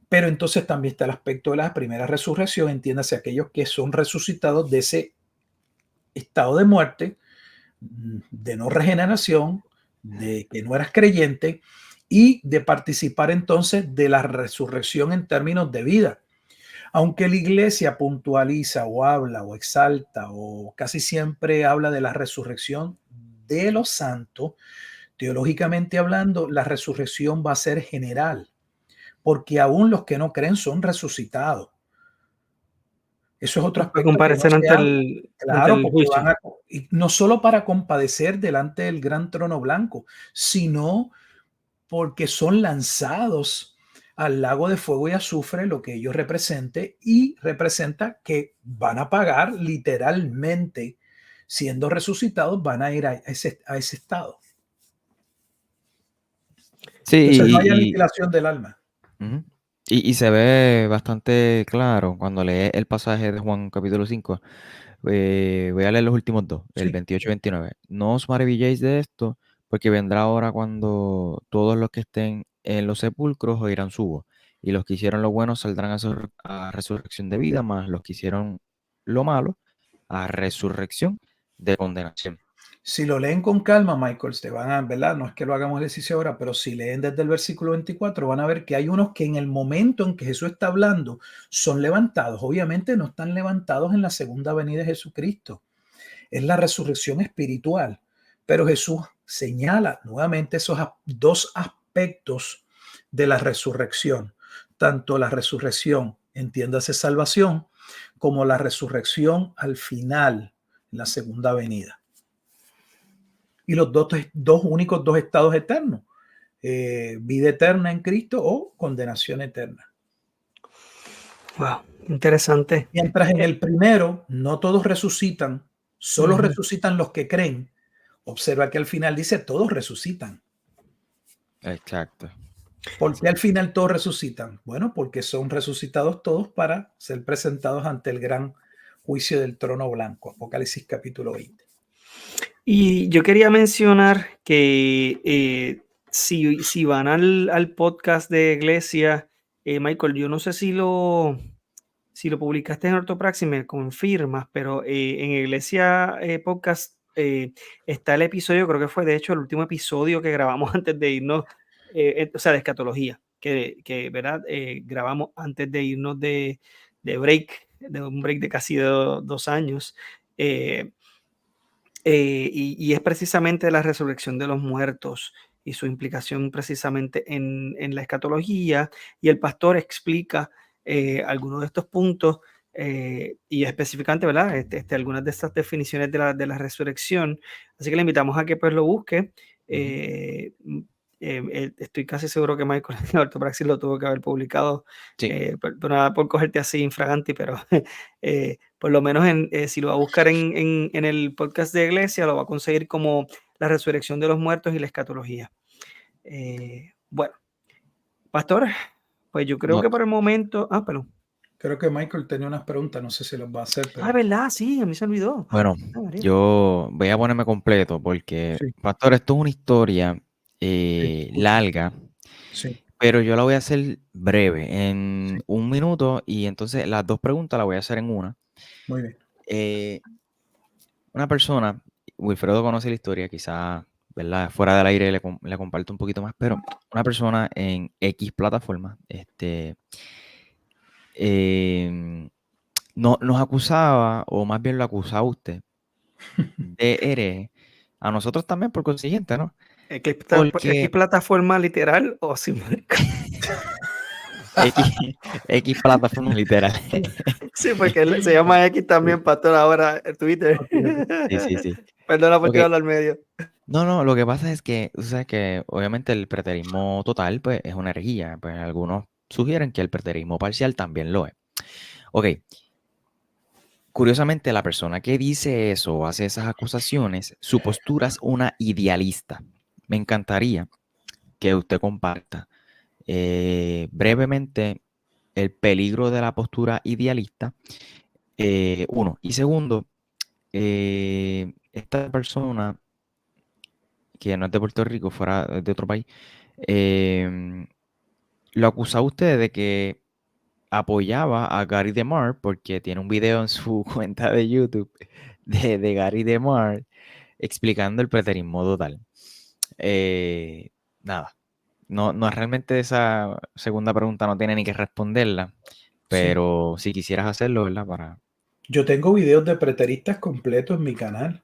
Pero entonces también está el aspecto de la primera resurrección, entiéndase aquellos que son resucitados de ese estado de muerte, de no regeneración, de que no eras creyente y de participar entonces de la resurrección en términos de vida. Aunque la iglesia puntualiza o habla o exalta o casi siempre habla de la resurrección de los santos, teológicamente hablando, la resurrección va a ser general, porque aún los que no creen son resucitados. Eso es otro Para aspecto que no comparecer se habla. ante Claro, el porque juicio. y no solo para compadecer delante del gran trono blanco, sino porque son lanzados al lago de fuego y azufre, lo que ellos represente, y representa que van a pagar literalmente, siendo resucitados, van a ir a ese estado. Entonces no hay Sí, aniquilación del alma. ujú. Y se ve bastante claro cuando lee el pasaje de Juan capítulo 5. Voy a leer los últimos dos, el Sí. 28 y 29. No os maravilléis de esto, porque vendrá hora cuando todos los que estén en los sepulcros oirán su voz, y los que hicieron lo bueno saldrán a resurrección de vida, más los que hicieron lo malo a resurrección de condenación. Si lo leen con calma, Michael, te van a, ¿verdad? No es que lo hagamos ejercicio ahora, pero si leen desde el versículo 24, van a ver que hay unos que en el momento en que Jesús está hablando son levantados. Obviamente no están levantados en la segunda venida de Jesucristo. Es la resurrección espiritual. Pero Jesús señala nuevamente esos dos aspectos de la resurrección. Tanto la resurrección, entiéndase salvación, como la resurrección al final, en la segunda venida. Y los únicos dos estados eternos, vida eterna en Cristo o condenación eterna. Wow, interesante. Mientras en el primero no todos resucitan, solo resucitan los que creen. Observa que al final dice todos resucitan. Exacto. ¿Por qué al final todos resucitan? Bueno, porque son resucitados todos para ser presentados ante el gran juicio del trono blanco. Apocalipsis capítulo 20. Y yo quería mencionar que si van al podcast de Iglesia, Michael, yo no sé si lo publicaste en Ortopraxis, me confirmas, pero en Iglesia Podcast está el episodio, creo que fue de hecho el último episodio que grabamos antes de irnos, o sea, de escatología, que ¿verdad? Grabamos antes de irnos de break, de un break de casi 2 años. Y es precisamente la resurrección de los muertos y su implicación precisamente en la escatología, y el pastor explica algunos de estos puntos y específicamente, ¿verdad? Algunas de estas definiciones de la resurrección. Así que le invitamos a que pues lo busque. Estoy casi seguro que Michael en Ortopraxis lo tuvo que haber publicado, Sí. pero nada por cogerte así infraganti, pero por lo menos si lo va a buscar en el podcast de Iglesia, lo va a conseguir como la resurrección de los muertos y la escatología. Bueno, pastor, pues yo creo No, que por el momento. Perdón. Creo que Michael tenía unas preguntas, no sé si las va a hacer, pero ¿Verdad? Sí, a mí se me olvidó. bueno, María. yo voy a ponerme completo porque, sí, pastor, esto es una historia escucho. larga, Sí, pero yo la voy a hacer breve, en sí, 1 minuto, y entonces las dos preguntas las voy a hacer en una. muy bien. Eh, una persona, Wilfredo conoce la historia, quizás, ¿verdad? Fuera del aire le comparto un poquito más, pero una persona en X plataforma, nos acusaba, o más bien lo acusaba usted, de hereje, a nosotros también por consiguiente, ¿no? ¿X Porque plataforma literal o simbólica? X, X plataforma literal. Sí, porque él se llama X también, pastor, ahora en Twitter. Ok, ok. Sí, sí, sí. Perdona por Ok. tirarlo al medio. No, lo que pasa es que, tú sabes que obviamente el preterismo total, pues, es una herejía. Pues algunos sugieren que el preterismo parcial también lo es. Ok, curiosamente, la persona que dice eso o hace esas acusaciones, su postura es una idealista. Me encantaría que usted comparta brevemente el peligro de la postura idealista, uno. Y segundo, esta persona que no es de Puerto Rico, fuera de otro país, lo acusaba a usted de que apoyaba a Gary DeMar porque tiene un video en su cuenta de YouTube de Gary DeMar explicando el preterismo total. Nada, no realmente esa segunda pregunta no tiene ni que responderla, Sí. pero si quisieras hacerlo, ¿verdad? Yo tengo videos de preteristas completos en mi canal.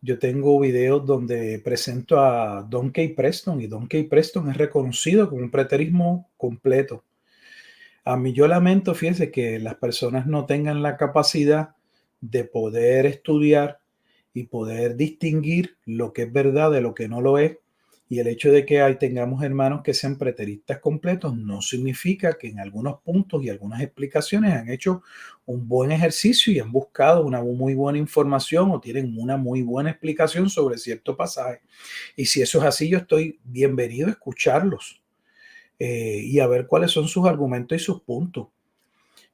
Yo tengo videos donde presento a Don K. Preston, y Don K. Preston es reconocido como un preterismo completo. A mí yo lamento, fíjese, que las personas no tengan la capacidad de poder estudiar y poder distinguir lo que es verdad de lo que no lo es. Y el hecho de que tengamos hermanos que sean preteristas completos no significa que en algunos puntos y algunas explicaciones han hecho un buen ejercicio y han buscado una muy buena información o tienen una muy buena explicación sobre cierto pasaje. Y si eso es así, yo estoy bienvenido a escucharlos y a ver cuáles son sus argumentos y sus puntos.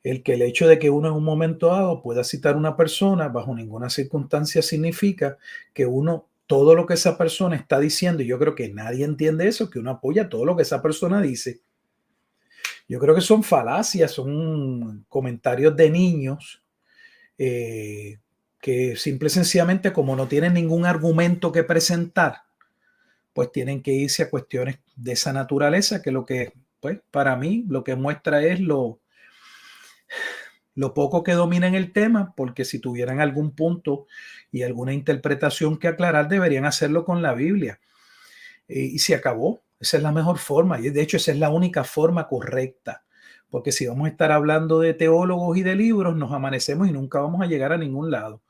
El hecho de que uno en un momento dado pueda citar a una persona bajo ninguna circunstancia significa que uno, todo lo que esa persona está diciendo, y yo creo que nadie entiende eso, que uno apoya todo lo que esa persona dice. Yo creo que son falacias, son comentarios de niños que simple y sencillamente, como no tienen ningún argumento que presentar, pues tienen que irse a cuestiones de esa naturaleza, que lo que, pues, para mí, lo que muestra es lo poco que dominan el tema, porque si tuvieran algún punto y alguna interpretación que aclarar, deberían hacerlo con la Biblia. Y se acabó. Esa es la mejor forma. Y de hecho, esa es la única forma correcta. Porque si vamos a estar hablando de teólogos y de libros, nos amanecemos y nunca vamos a llegar a ningún lado.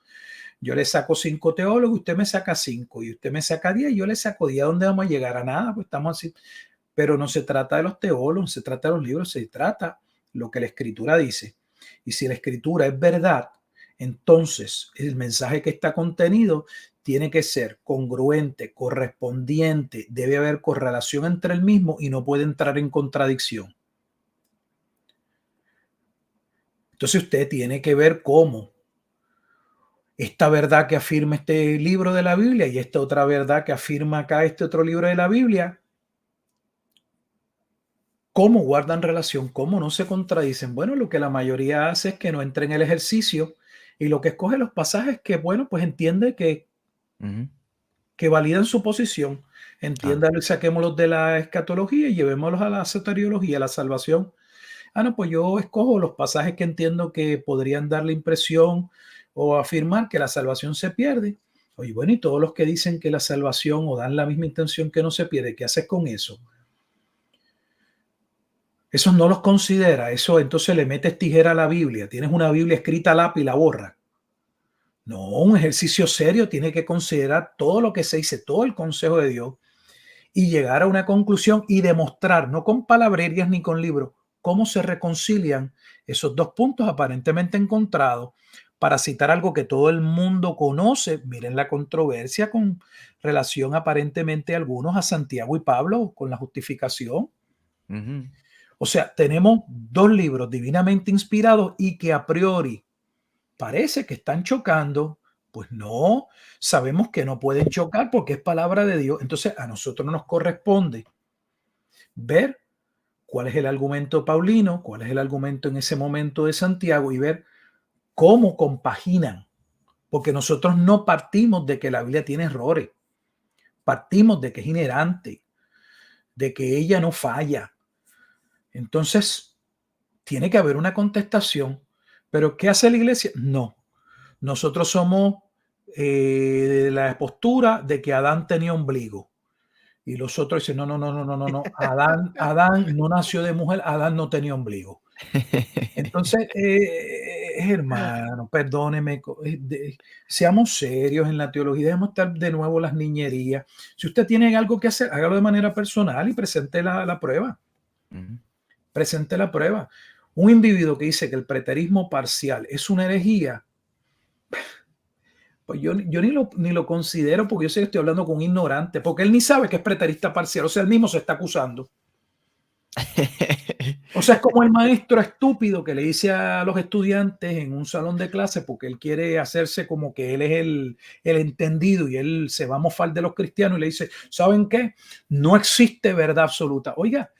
Yo le saco 5 teólogos, usted me saca 5, y usted me saca 10, y yo le saco 10. ¿A dónde vamos a llegar? A nada, pues estamos así. Pero no se trata de los teólogos, no se trata de los libros, se trata lo que la Escritura dice. Y si la Escritura es verdad, entonces el mensaje que está contenido tiene que ser congruente, correspondiente, debe haber correlación entre el mismo y no puede entrar en contradicción. Entonces usted tiene que ver cómo esta verdad que afirma este libro de la Biblia y esta otra verdad que afirma acá este otro libro de la Biblia, cómo guardan relación, cómo no se contradicen. Bueno, lo que la mayoría hace es que no entre en el ejercicio y lo que escoge los pasajes que, bueno, pues entiende que validan su posición. Entiéndalo y saquémoslos de la escatología y llevémoslos a la soteriología, a la salvación. No, pues yo escojo los pasajes que entiendo que podrían dar la impresión o afirmar que la salvación se pierde. Oye, bueno, y todos los que dicen que la salvación o dan la misma intención que no se pierde, ¿qué haces con eso? Esos no los considera, eso entonces le metes tijera a la Biblia. Tienes una Biblia escrita a lápiz y la borra. No, un ejercicio serio tiene que considerar todo lo que se dice, todo el consejo de Dios y llegar a una conclusión y demostrar, no con palabrerías ni con libros, cómo se reconcilian esos dos puntos aparentemente encontrados. Para citar algo que todo el mundo conoce, miren la controversia con relación aparentemente algunos a Santiago y Pablo con la justificación. O sea, tenemos dos libros divinamente inspirados y que a priori parece que están chocando. Pues no, sabemos que no pueden chocar porque es palabra de Dios. Entonces a nosotros nos corresponde ver cuál es el argumento paulino, cuál es el argumento en ese momento de Santiago y ver cómo compaginan. Porque nosotros no partimos de que la Biblia tiene errores. Partimos de que es inerrante, de que ella no falla. Entonces, tiene que haber una contestación. ¿Pero qué hace la iglesia? No. Nosotros somos de la postura de que Adán tenía ombligo. Y los otros dicen, no. Adán no nació de mujer, Adán no tenía ombligo. Entonces, hermano, perdóneme, seamos serios en la teología, dejemos estar de nuevo las niñerías. Si usted tiene algo que hacer, hágalo de manera personal y presente la prueba. Presente la prueba. Un individuo que dice que el preterismo parcial es una herejía, pues yo ni lo considero, porque yo sé que estoy hablando con un ignorante, porque él ni sabe que es preterista parcial, o sea, él mismo se está acusando. O sea, es como el maestro estúpido que le dice a los estudiantes en un salón de clase, porque él quiere hacerse como que él es el entendido y él se va a mofar de los cristianos y le dice, ¿saben qué? No existe verdad absoluta. Oiga,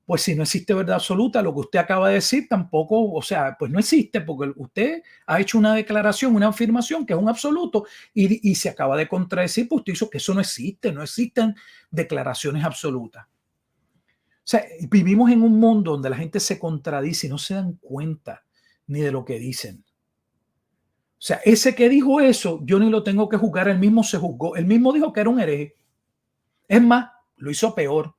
Pues si no existe verdad absoluta, lo que usted acaba de decir tampoco, o sea, pues no existe porque usted ha hecho una declaración, una afirmación que es un absoluto y se acaba de contradecir, pues usted hizo que eso no existe, no existen declaraciones absolutas. O sea, vivimos en un mundo donde la gente se contradice y no se dan cuenta ni de lo que dicen. O sea, ese que dijo eso, yo ni lo tengo que juzgar, él mismo se juzgó, él mismo dijo que era un hereje. Es más, lo hizo peor.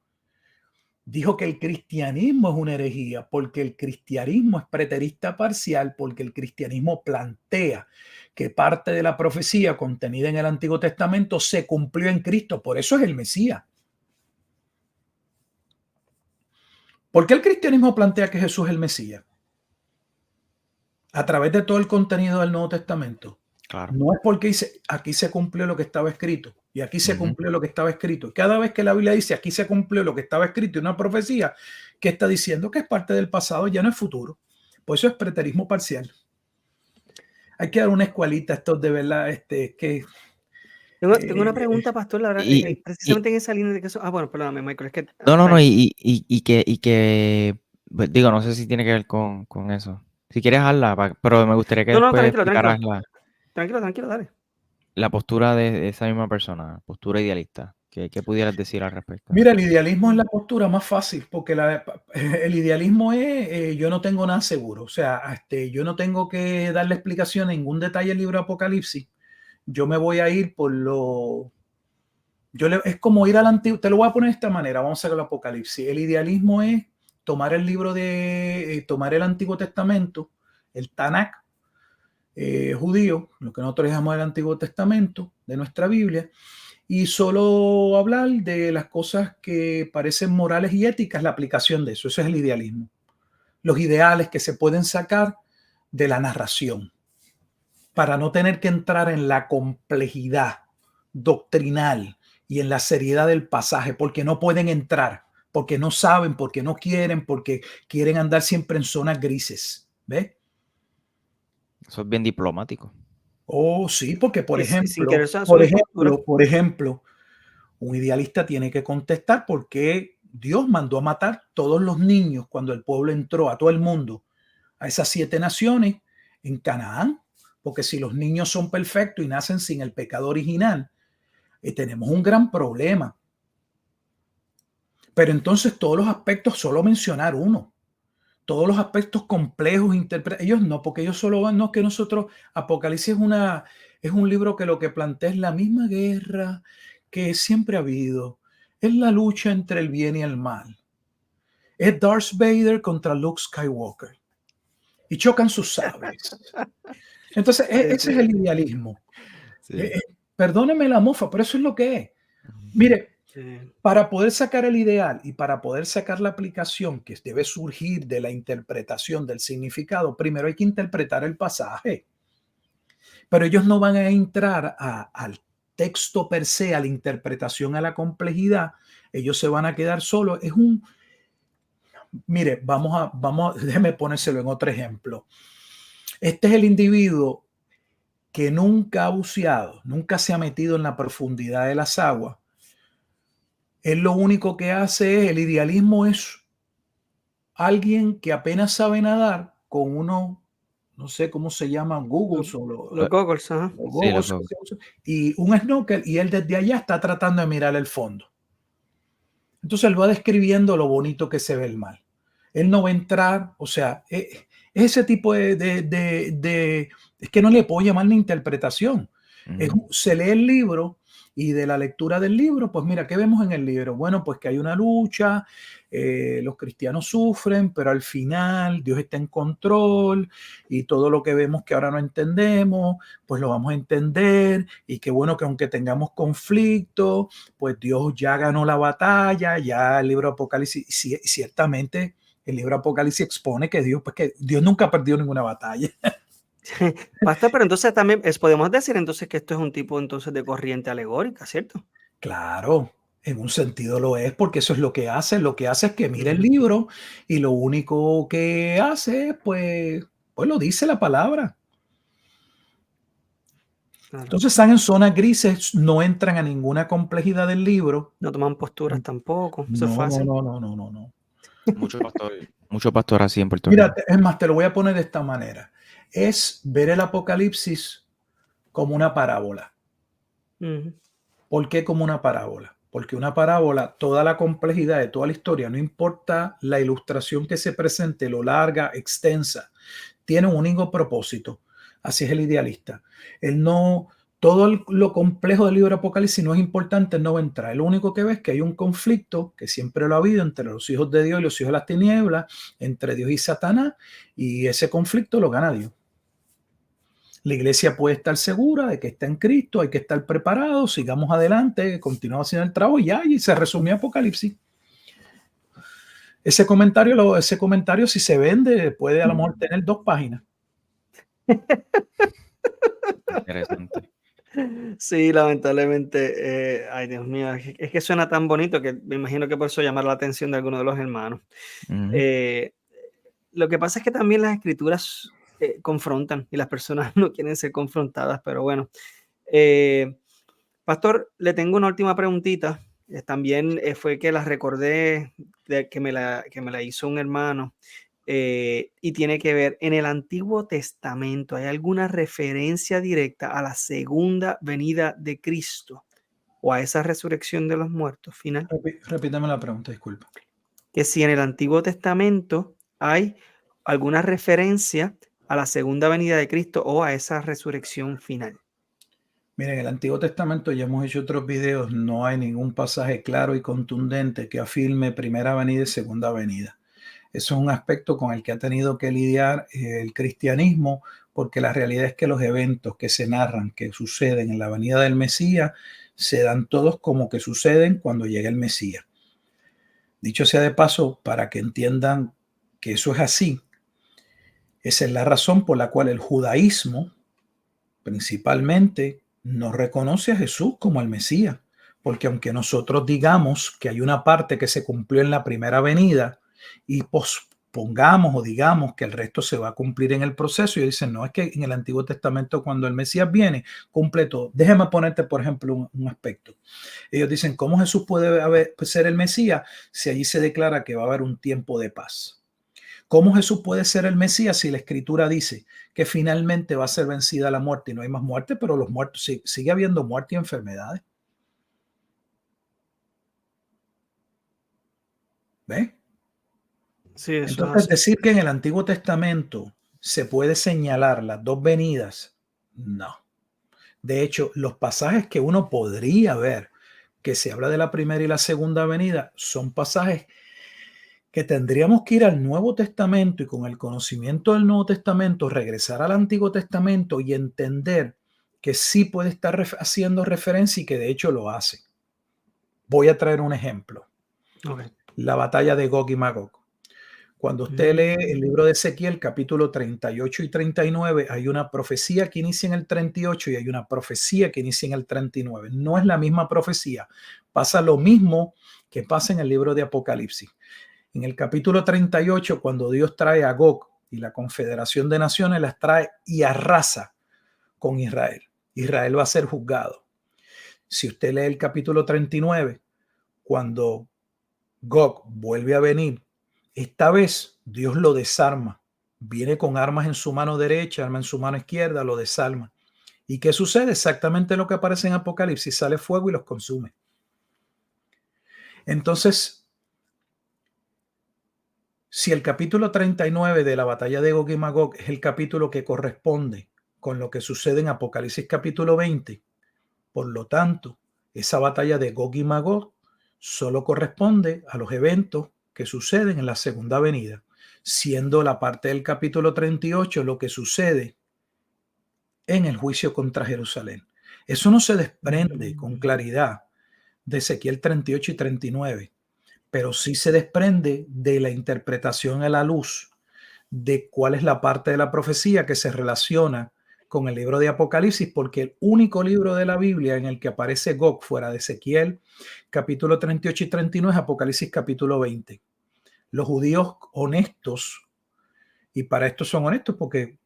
Dijo que el cristianismo es una herejía porque el cristianismo es preterista parcial, porque el cristianismo plantea que parte de la profecía contenida en el Antiguo Testamento se cumplió en Cristo, por eso es el Mesías. ¿Por qué el cristianismo plantea que Jesús es el Mesías? A través de todo el contenido del Nuevo Testamento. Claro. No es porque dice, aquí se cumplió lo que estaba escrito y aquí se Ujú. cumplió lo que estaba escrito. Cada vez que la Biblia dice, aquí se cumplió lo que estaba escrito, una profecía que está diciendo que es parte del pasado, ya no es futuro. Por eso es preterismo parcial. Hay que dar una escuelita, esto de verdad, que... Tengo una pregunta, pastor, la verdad, Y, precisamente en esa línea de que eso. Bueno, perdóname, Michael, es que. no, y que, pues, digo, no sé si tiene que ver con eso. Si quieres hablar, pero me gustaría que No, después tranquilo, explicaras tranquilo, dale. la postura de esa misma persona, postura idealista. ¿Qué pudieras decir al respecto? Mira, el idealismo es la postura más fácil, porque el idealismo es, yo no tengo nada seguro, o sea, yo no tengo que darle explicación en ningún detalle al libro de Apocalipsis, yo me voy a ir por lo... es como ir al antiguo, te lo voy a poner de esta manera, vamos a ver el Apocalipsis. El idealismo es tomar el libro tomar el Antiguo Testamento, el Tanakh judío, lo que nosotros llamamos el Antiguo Testamento de nuestra Biblia, y solo hablar de las cosas que parecen morales y éticas, la aplicación de eso es el idealismo. Los ideales que se pueden sacar de la narración, para no tener que entrar en la complejidad doctrinal y en la seriedad del pasaje, porque no pueden entrar, porque no saben, porque no quieren, porque quieren andar siempre en zonas grises. ¿Ves? Eso es bien diplomático. Oh, sí, porque Sin querer por ejemplo, un idealista tiene que contestar por qué Dios mandó a matar todos los niños cuando el pueblo entró a todo el mundo, a esas 7 naciones en Canaán, porque si los niños son perfectos y nacen sin el pecado original, tenemos un gran problema. Pero entonces todos los aspectos, solo mencionar uno, todos los aspectos complejos, ellos no, porque ellos solo van, no, que nosotros, Apocalipsis es un libro que lo que plantea es la misma guerra que siempre ha habido, es la lucha entre el bien y el mal. Es Darth Vader contra Luke Skywalker. Y chocan sus sables. Entonces, ese es el idealismo. Sí. Perdóneme la mofa, pero eso es lo que es. Mire, para poder sacar el ideal y para poder sacar la aplicación que debe surgir de la interpretación del significado, primero hay que interpretar el pasaje. Pero ellos no van a entrar al texto per se, a la interpretación, a la complejidad. Ellos se van a quedar solos. Mire, déjeme ponérselo en otro ejemplo. Este es el individuo que nunca ha buceado, nunca se ha metido en la profundidad de las aguas. Él lo único que hace es, el idealismo es alguien que apenas sabe nadar con uno, no sé cómo se llaman, Googles o los goggles, ajá. los goggles, y un snorkel, y él desde allá está tratando de mirar el fondo. Entonces él va describiendo lo bonito que se ve el mar. Él no va a entrar, o sea, ese tipo es que no le puedo llamar ni interpretación. Se lee el libro y de la lectura del libro, pues mira, ¿qué vemos en el libro? Bueno, pues que hay una lucha, los cristianos sufren, pero al final Dios está en control y todo lo que vemos que ahora no entendemos, pues lo vamos a entender, y qué bueno que aunque tengamos conflicto, pues Dios ya ganó la batalla, ya el libro de Apocalipsis, ciertamente el libro de Apocalipsis expone que Dios nunca perdió ninguna batalla. Pastor, pero entonces también podemos decir entonces que esto es un tipo entonces de corriente alegórica, ¿cierto? Claro, en un sentido lo es, porque eso es lo que hace. Lo que hace es que mira el libro y lo único que hace, pues lo dice la palabra. Claro. Entonces están en zonas grises, no entran a ninguna complejidad del libro. No toman posturas tampoco. Eso es No, fácil. no. Mucho pastor así en Puerto Mira, Rico. es más, te lo voy a poner de esta manera. Es ver el Apocalipsis como una parábola. Ujú. ¿Por qué como una parábola? Porque una parábola, toda la complejidad de toda la historia, no importa la ilustración que se presente, lo larga, extensa, tiene un único propósito. Así es el idealista. Él no, lo complejo del libro de Apocalipsis no es importante, él no va a entrar. Lo único que ve es que hay un conflicto, que siempre lo ha habido, entre los hijos de Dios y los hijos de las tinieblas, entre Dios y Satanás, y ese conflicto lo gana Dios. La iglesia puede estar segura de que está en Cristo, hay que estar preparado, sigamos adelante, continuamos haciendo el trabajo y ya, y se resumió Apocalipsis. Ese comentario, si se vende, puede a lo mejor tener 2 páginas. Interesante. Sí, lamentablemente, ay Dios mío, es que suena tan bonito que me imagino que por eso llamar la atención de algunos de los hermanos. Ujú. Eh, lo que pasa es que también las escrituras confrontan y las personas no quieren ser confrontadas, pero bueno. Pastor, le tengo una última preguntita. También fue que la recordé, que me la hizo un hermano, y tiene que ver, en el Antiguo Testamento, ¿hay alguna referencia directa a la segunda venida de Cristo o a esa resurrección de los muertos final? Repítame la pregunta, disculpa. Que si en el Antiguo Testamento hay alguna referencia a la segunda venida de Cristo o a esa resurrección final. Miren, en el Antiguo Testamento ya hemos hecho otros videos, no hay ningún pasaje claro y contundente que afirme primera venida y segunda venida. Eso es un aspecto con el que ha tenido que lidiar el cristianismo, porque la realidad es que los eventos que se narran, que suceden en la venida del Mesías, se dan todos como que suceden cuando llega el Mesías. Dicho sea de paso, para que entiendan que eso es así, esa es la razón por la cual el judaísmo principalmente no reconoce a Jesús como el Mesías, porque aunque nosotros digamos que hay una parte que se cumplió en la primera venida y pospongamos o digamos que el resto se va a cumplir en el proceso, y dicen, no, es que en el Antiguo Testamento cuando el Mesías viene, cumple todo. Déjame ponerte, por ejemplo, un aspecto. Ellos dicen, ¿cómo Jesús puede ser el Mesías si allí se declara que va a haber un tiempo de paz? ¿Cómo Jesús puede ser el Mesías si la Escritura dice que finalmente va a ser vencida la muerte y no hay más muerte, pero los muertos sigue habiendo muerte y enfermedades? ¿Ves? Sí, eso es Entonces, así. decir que en el Antiguo Testamento se puede señalar las 2 venidas, no. De hecho, los pasajes que uno podría ver que se habla de la primera y la segunda venida son pasajes que tendríamos que ir al Nuevo Testamento y con el conocimiento del Nuevo Testamento regresar al Antiguo Testamento y entender que sí puede estar haciendo referencia y que de hecho lo hace. Voy a traer un ejemplo. Okay. La batalla de Gog y Magog. Cuando usted lee el libro de Ezequiel, capítulo 38 y 39, hay una profecía que inicia en el 38 y hay una profecía que inicia en el 39. No es la misma profecía. Pasa lo mismo que pasa en el libro de Apocalipsis. En el capítulo 38, cuando Dios trae a Gog y la Confederación de Naciones, las trae y arrasa con Israel. Israel va a ser juzgado. Si usted lee el capítulo 39, cuando Gog vuelve a venir, esta vez Dios lo desarma. Viene con armas en su mano derecha, armas en su mano izquierda, lo desarma. ¿Y qué sucede? Exactamente lo que aparece en Apocalipsis. Sale fuego y los consume. Entonces, si el capítulo 39 de la batalla de Gog y Magog es el capítulo que corresponde con lo que sucede en Apocalipsis capítulo 20, por lo tanto, esa batalla de Gog y Magog solo corresponde a los eventos que suceden en la segunda venida, siendo la parte del capítulo 38 lo que sucede en el juicio contra Jerusalén. Eso no se desprende con claridad de Ezequiel 38 y 39, pero sí se desprende de la interpretación a la luz de cuál es la parte de la profecía que se relaciona con el libro de Apocalipsis, porque el único libro de la Biblia en el que aparece Gog fuera de Ezequiel, capítulo 38 y 39, es Apocalipsis capítulo 20. Los judíos honestos Y para esto son honestos porque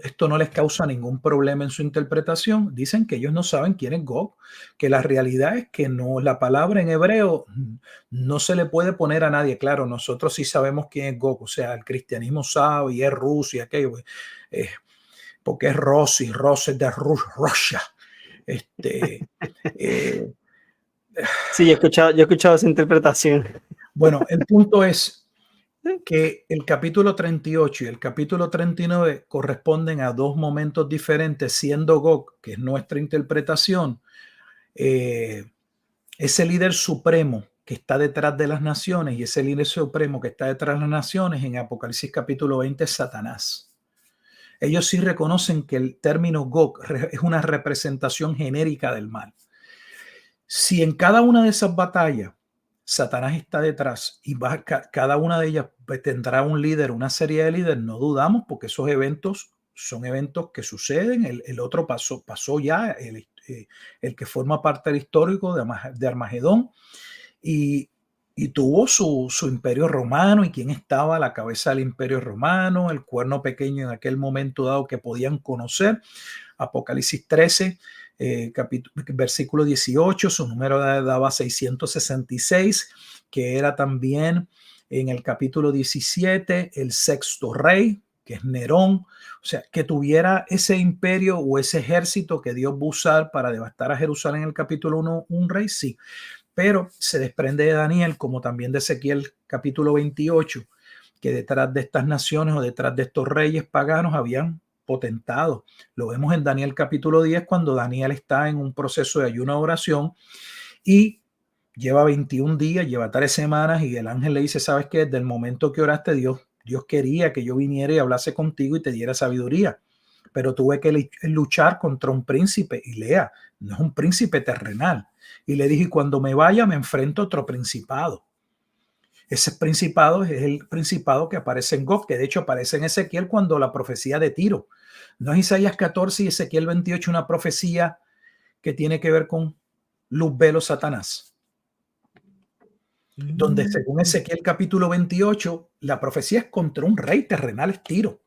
esto no les causa ningún problema en su interpretación. Dicen que ellos no saben quién es Gog, que la realidad es que no, la palabra en hebreo no se le puede poner a nadie. Claro, nosotros sí sabemos quién es Gog, o sea, el cristianismo sabe y es Rusia, aquello, porque es Rossi, Rossi de Rusia. Eh, Sí, yo he escuchado esa interpretación. bueno, el punto es que el capítulo 38 y el capítulo 39 corresponden a dos momentos diferentes, siendo Gog, que es nuestra interpretación, ese líder supremo que está detrás de las naciones, y ese líder supremo que está detrás de las naciones en Apocalipsis capítulo 20 es Satanás. Ellos sí reconocen que el término Gog es una representación genérica del mal. Si en cada una de esas batallas Satanás está detrás y cada una de ellas tendrá un líder, una serie de líderes, no dudamos, porque esos eventos son eventos que suceden. El otro pasó ya, el que forma parte del histórico de Armagedón, y tuvo su imperio romano, y quién estaba a la cabeza del imperio romano, el cuerno pequeño en aquel momento dado que podían conocer. Apocalipsis 13, versículo 18, su número daba 666, que era también en el capítulo 17 el sexto rey, que es Nerón. O sea, que tuviera ese imperio o ese ejército que Dios va a usar para devastar a Jerusalén en el capítulo 1, un rey, sí. Pero se desprende de Daniel, como también de Ezequiel capítulo 28, que detrás de estas naciones o detrás de estos reyes paganos habían potentados. Lo vemos en Daniel capítulo 10, cuando Daniel está en un proceso de ayuno de oración y lleva 21 días, lleva 3 semanas, y el ángel le dice, ¿sabes qué? Desde el momento que oraste, Dios quería que yo viniera y hablase contigo y te diera sabiduría, pero tuve que luchar contra un príncipe, y Lea, no es un príncipe terrenal. Y le dije, cuando me vaya me enfrento a otro principado. Ese principado es el principado que aparece en Gog, que de hecho aparece en Ezequiel cuando la profecía de Tiro. ¿No es Isaías 14 y Ezequiel 28 una profecía que tiene que ver con Luzbel, Satanás? Donde según Ezequiel capítulo 28, la profecía es contra un rey terrenal, es Tiro.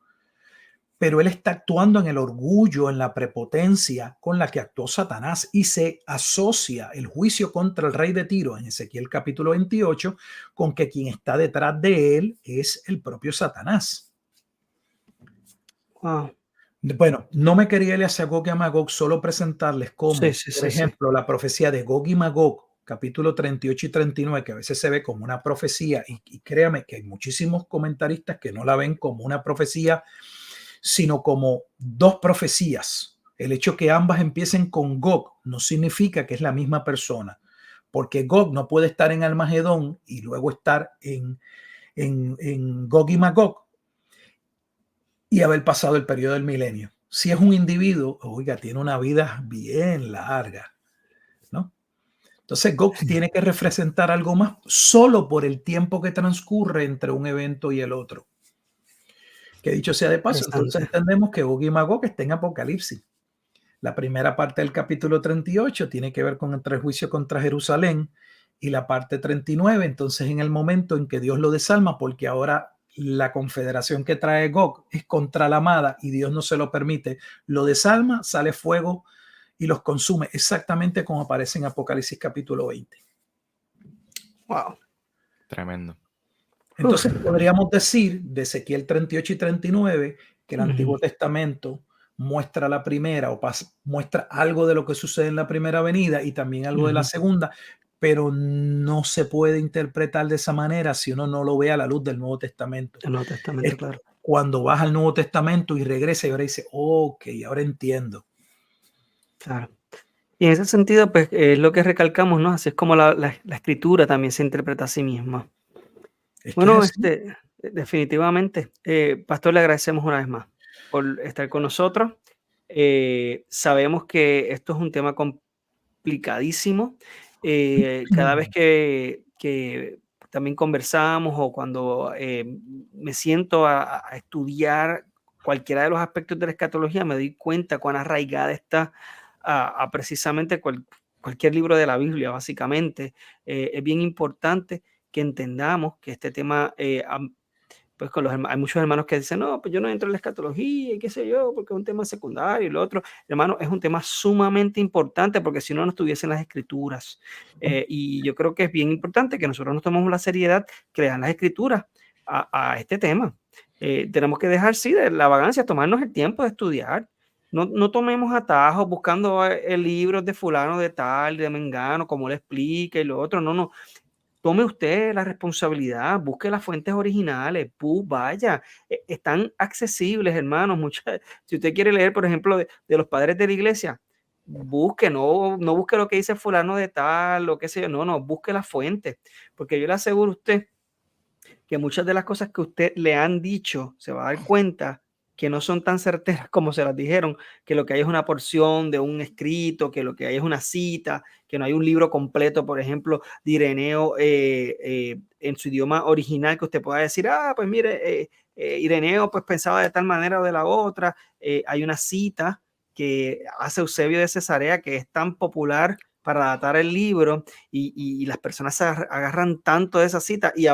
Pero él está actuando en el orgullo, en la prepotencia con la que actuó Satanás, y se asocia el juicio contra el rey de Tiro en Ezequiel capítulo 28 con que quien está detrás de él es el propio Satanás. Wow. Bueno, no me quería ir hacia Gog y Magog, solo presentarles cómo, por ejemplo, la profecía de Gog y Magog, capítulo 38 y 39, que a veces se ve como una profecía, y créame que hay muchísimos comentaristas que no la ven como una profecía, sino como dos profecías. El hecho que ambas empiecen con Gog no significa que es la misma persona, porque Gog no puede estar en Armagedón y luego estar en Gog y Magog y haber pasado el periodo del milenio. Si es un individuo, oiga, tiene una vida bien larga, ¿no? Entonces Gog tiene que representar algo más solo por el tiempo que transcurre entre un evento y el otro. Que dicho sea de paso, entonces entendemos que Gog y Magog está en Apocalipsis. La primera parte del capítulo 38 tiene que ver con el juicio contra Jerusalén, y la parte 39, entonces en el momento en que Dios lo desarma, porque ahora la confederación que trae Gog es contra la amada y Dios no se lo permite, lo desarma, sale fuego y los consume, exactamente como aparece en Apocalipsis capítulo 20. Wow. Tremendo. Entonces podríamos decir de Ezequiel 38 y 39 que el Antiguo Testamento muestra la primera o muestra algo de lo que sucede en la primera venida y también algo de la segunda, pero no se puede interpretar de esa manera si uno no lo ve a la luz del Nuevo Testamento. El Nuevo Testamento, claro. Cuando vas al Nuevo Testamento y regresa y ahora dice, ok, ahora entiendo. Claro. Y en ese sentido, pues es lo que recalcamos, ¿no? Así es como la escritura también se interpreta a sí misma. Bueno, definitivamente, Pastor, le agradecemos una vez más por estar con nosotros. Sabemos que esto es un tema complicadísimo. Cada vez que también conversamos o cuando me siento a estudiar cualquiera de los aspectos de la escatología, me doy cuenta cuán arraigada está a precisamente cualquier libro de la Biblia, básicamente. Es bien importante que entendamos que este tema pues hay muchos hermanos que dicen, no, pues yo no entro en la escatología y qué sé yo, porque es un tema secundario y lo otro. Hermano, es un tema sumamente importante porque si no, no estuviesen las escrituras. Y yo creo que es bien importante que nosotros nos tomemos la seriedad que le dan las escrituras a este tema. Tenemos que dejar, sí, de la vagancia, tomarnos el tiempo de estudiar. No tomemos atajos buscando libros de fulano de tal, de mengano, como le explica y lo otro. No. Tome usted la responsabilidad, busque las fuentes originales, vaya, están accesibles, hermanos. Si usted quiere leer, por ejemplo, de los padres de la iglesia, busque, no busque lo que dice fulano de tal, lo que sé yo, no, busque las fuentes, porque yo le aseguro a usted que muchas de las cosas que usted le han dicho se va a dar cuenta que no son tan certeras como se las dijeron, que lo que hay es una porción de un escrito, que lo que hay es una cita, que no hay un libro completo, por ejemplo, de Ireneo en su idioma original, que usted pueda decir, pues mire, Ireneo pues pensaba de tal manera o de la otra. Hay una cita que hace Eusebio de Cesarea que es tan popular para datar el libro y las personas se agarran tanto de esa cita y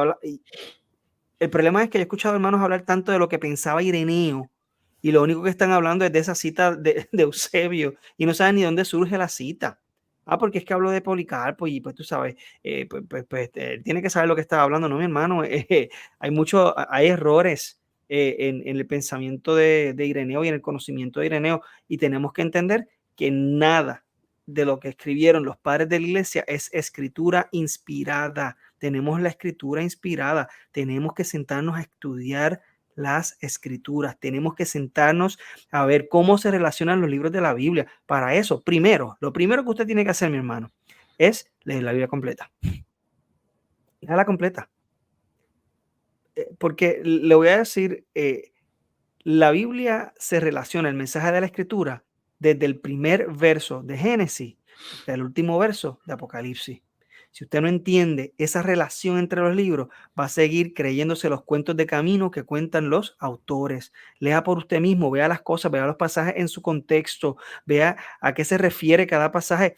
el problema es que yo he escuchado hermanos hablar tanto de lo que pensaba Ireneo y lo único que están hablando es de esa cita de Eusebio y no saben ni dónde surge la cita. Porque es que hablo de Policarpo y pues tú sabes, tiene que saber lo que estaba hablando, ¿no, mi hermano? Hay errores en el pensamiento de Ireneo y en el conocimiento de Ireneo y tenemos que entender que nada de lo que escribieron los padres de la iglesia es escritura inspirada. Tenemos la escritura inspirada, tenemos que sentarnos a estudiar las escrituras, tenemos que sentarnos a ver cómo se relacionan los libros de la Biblia. Para eso, lo primero que usted tiene que hacer, mi hermano, es leer la Biblia completa. Léala completa. Porque le voy a decir, la Biblia se relaciona, el mensaje de la escritura, desde el primer verso de Génesis hasta el último verso de Apocalipsis. Si usted no entiende esa relación entre los libros, va a seguir creyéndose los cuentos de camino que cuentan los autores. Lea por usted mismo, vea las cosas, vea los pasajes en su contexto, vea a qué se refiere cada pasaje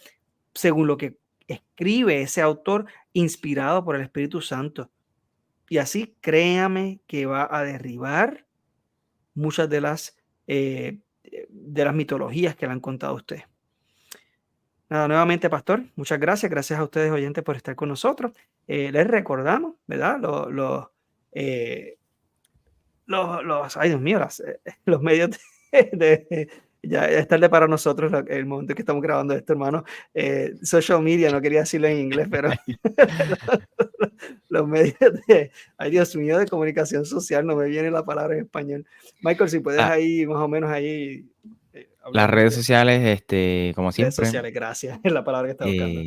según lo que escribe ese autor inspirado por el Espíritu Santo. Y así créame que va a derribar muchas de las mitologías que le han contado a usted. Nada, nuevamente, pastor, muchas gracias. Gracias a ustedes, oyentes, por estar con nosotros. Les recordamos, ¿verdad? Ay, Dios mío, los medios ya es tarde para nosotros el momento que estamos grabando esto, hermano. Social media, no quería decirlo en inglés, pero los medios ay, Dios mío, de comunicación social, no me viene la palabra en español. Michael, si puedes ahí, más o menos ahí. Las redes sociales, como siempre. Redes sociales, gracias, es la palabra que estaba buscando.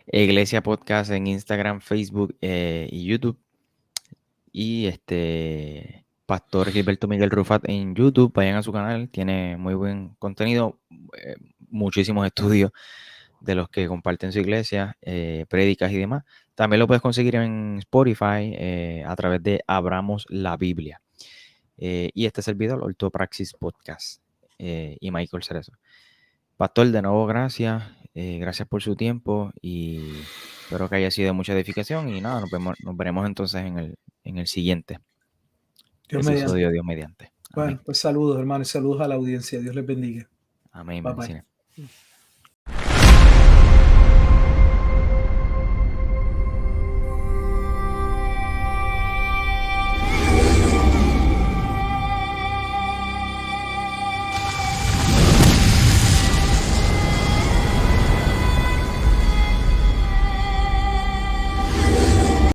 Iglesia Podcast en Instagram, Facebook y YouTube. Y Pastor Gilberto Miguel Rufat en YouTube, vayan a su canal, tiene muy buen contenido, muchísimos estudios de los que comparten su iglesia, prédicas y demás. También lo puedes conseguir en Spotify a través de Abramos la Biblia. Y este servidor, Ortopraxis Podcast, y Michael Cerezo. Pastor, de nuevo gracias, gracias por su tiempo y espero que haya sido de mucha edificación y nada, nos veremos entonces en el siguiente episodio, Dios mediante. Bueno, pues saludos, hermanos, saludos a la audiencia. Dios les bendiga. Amén. Bye, bye.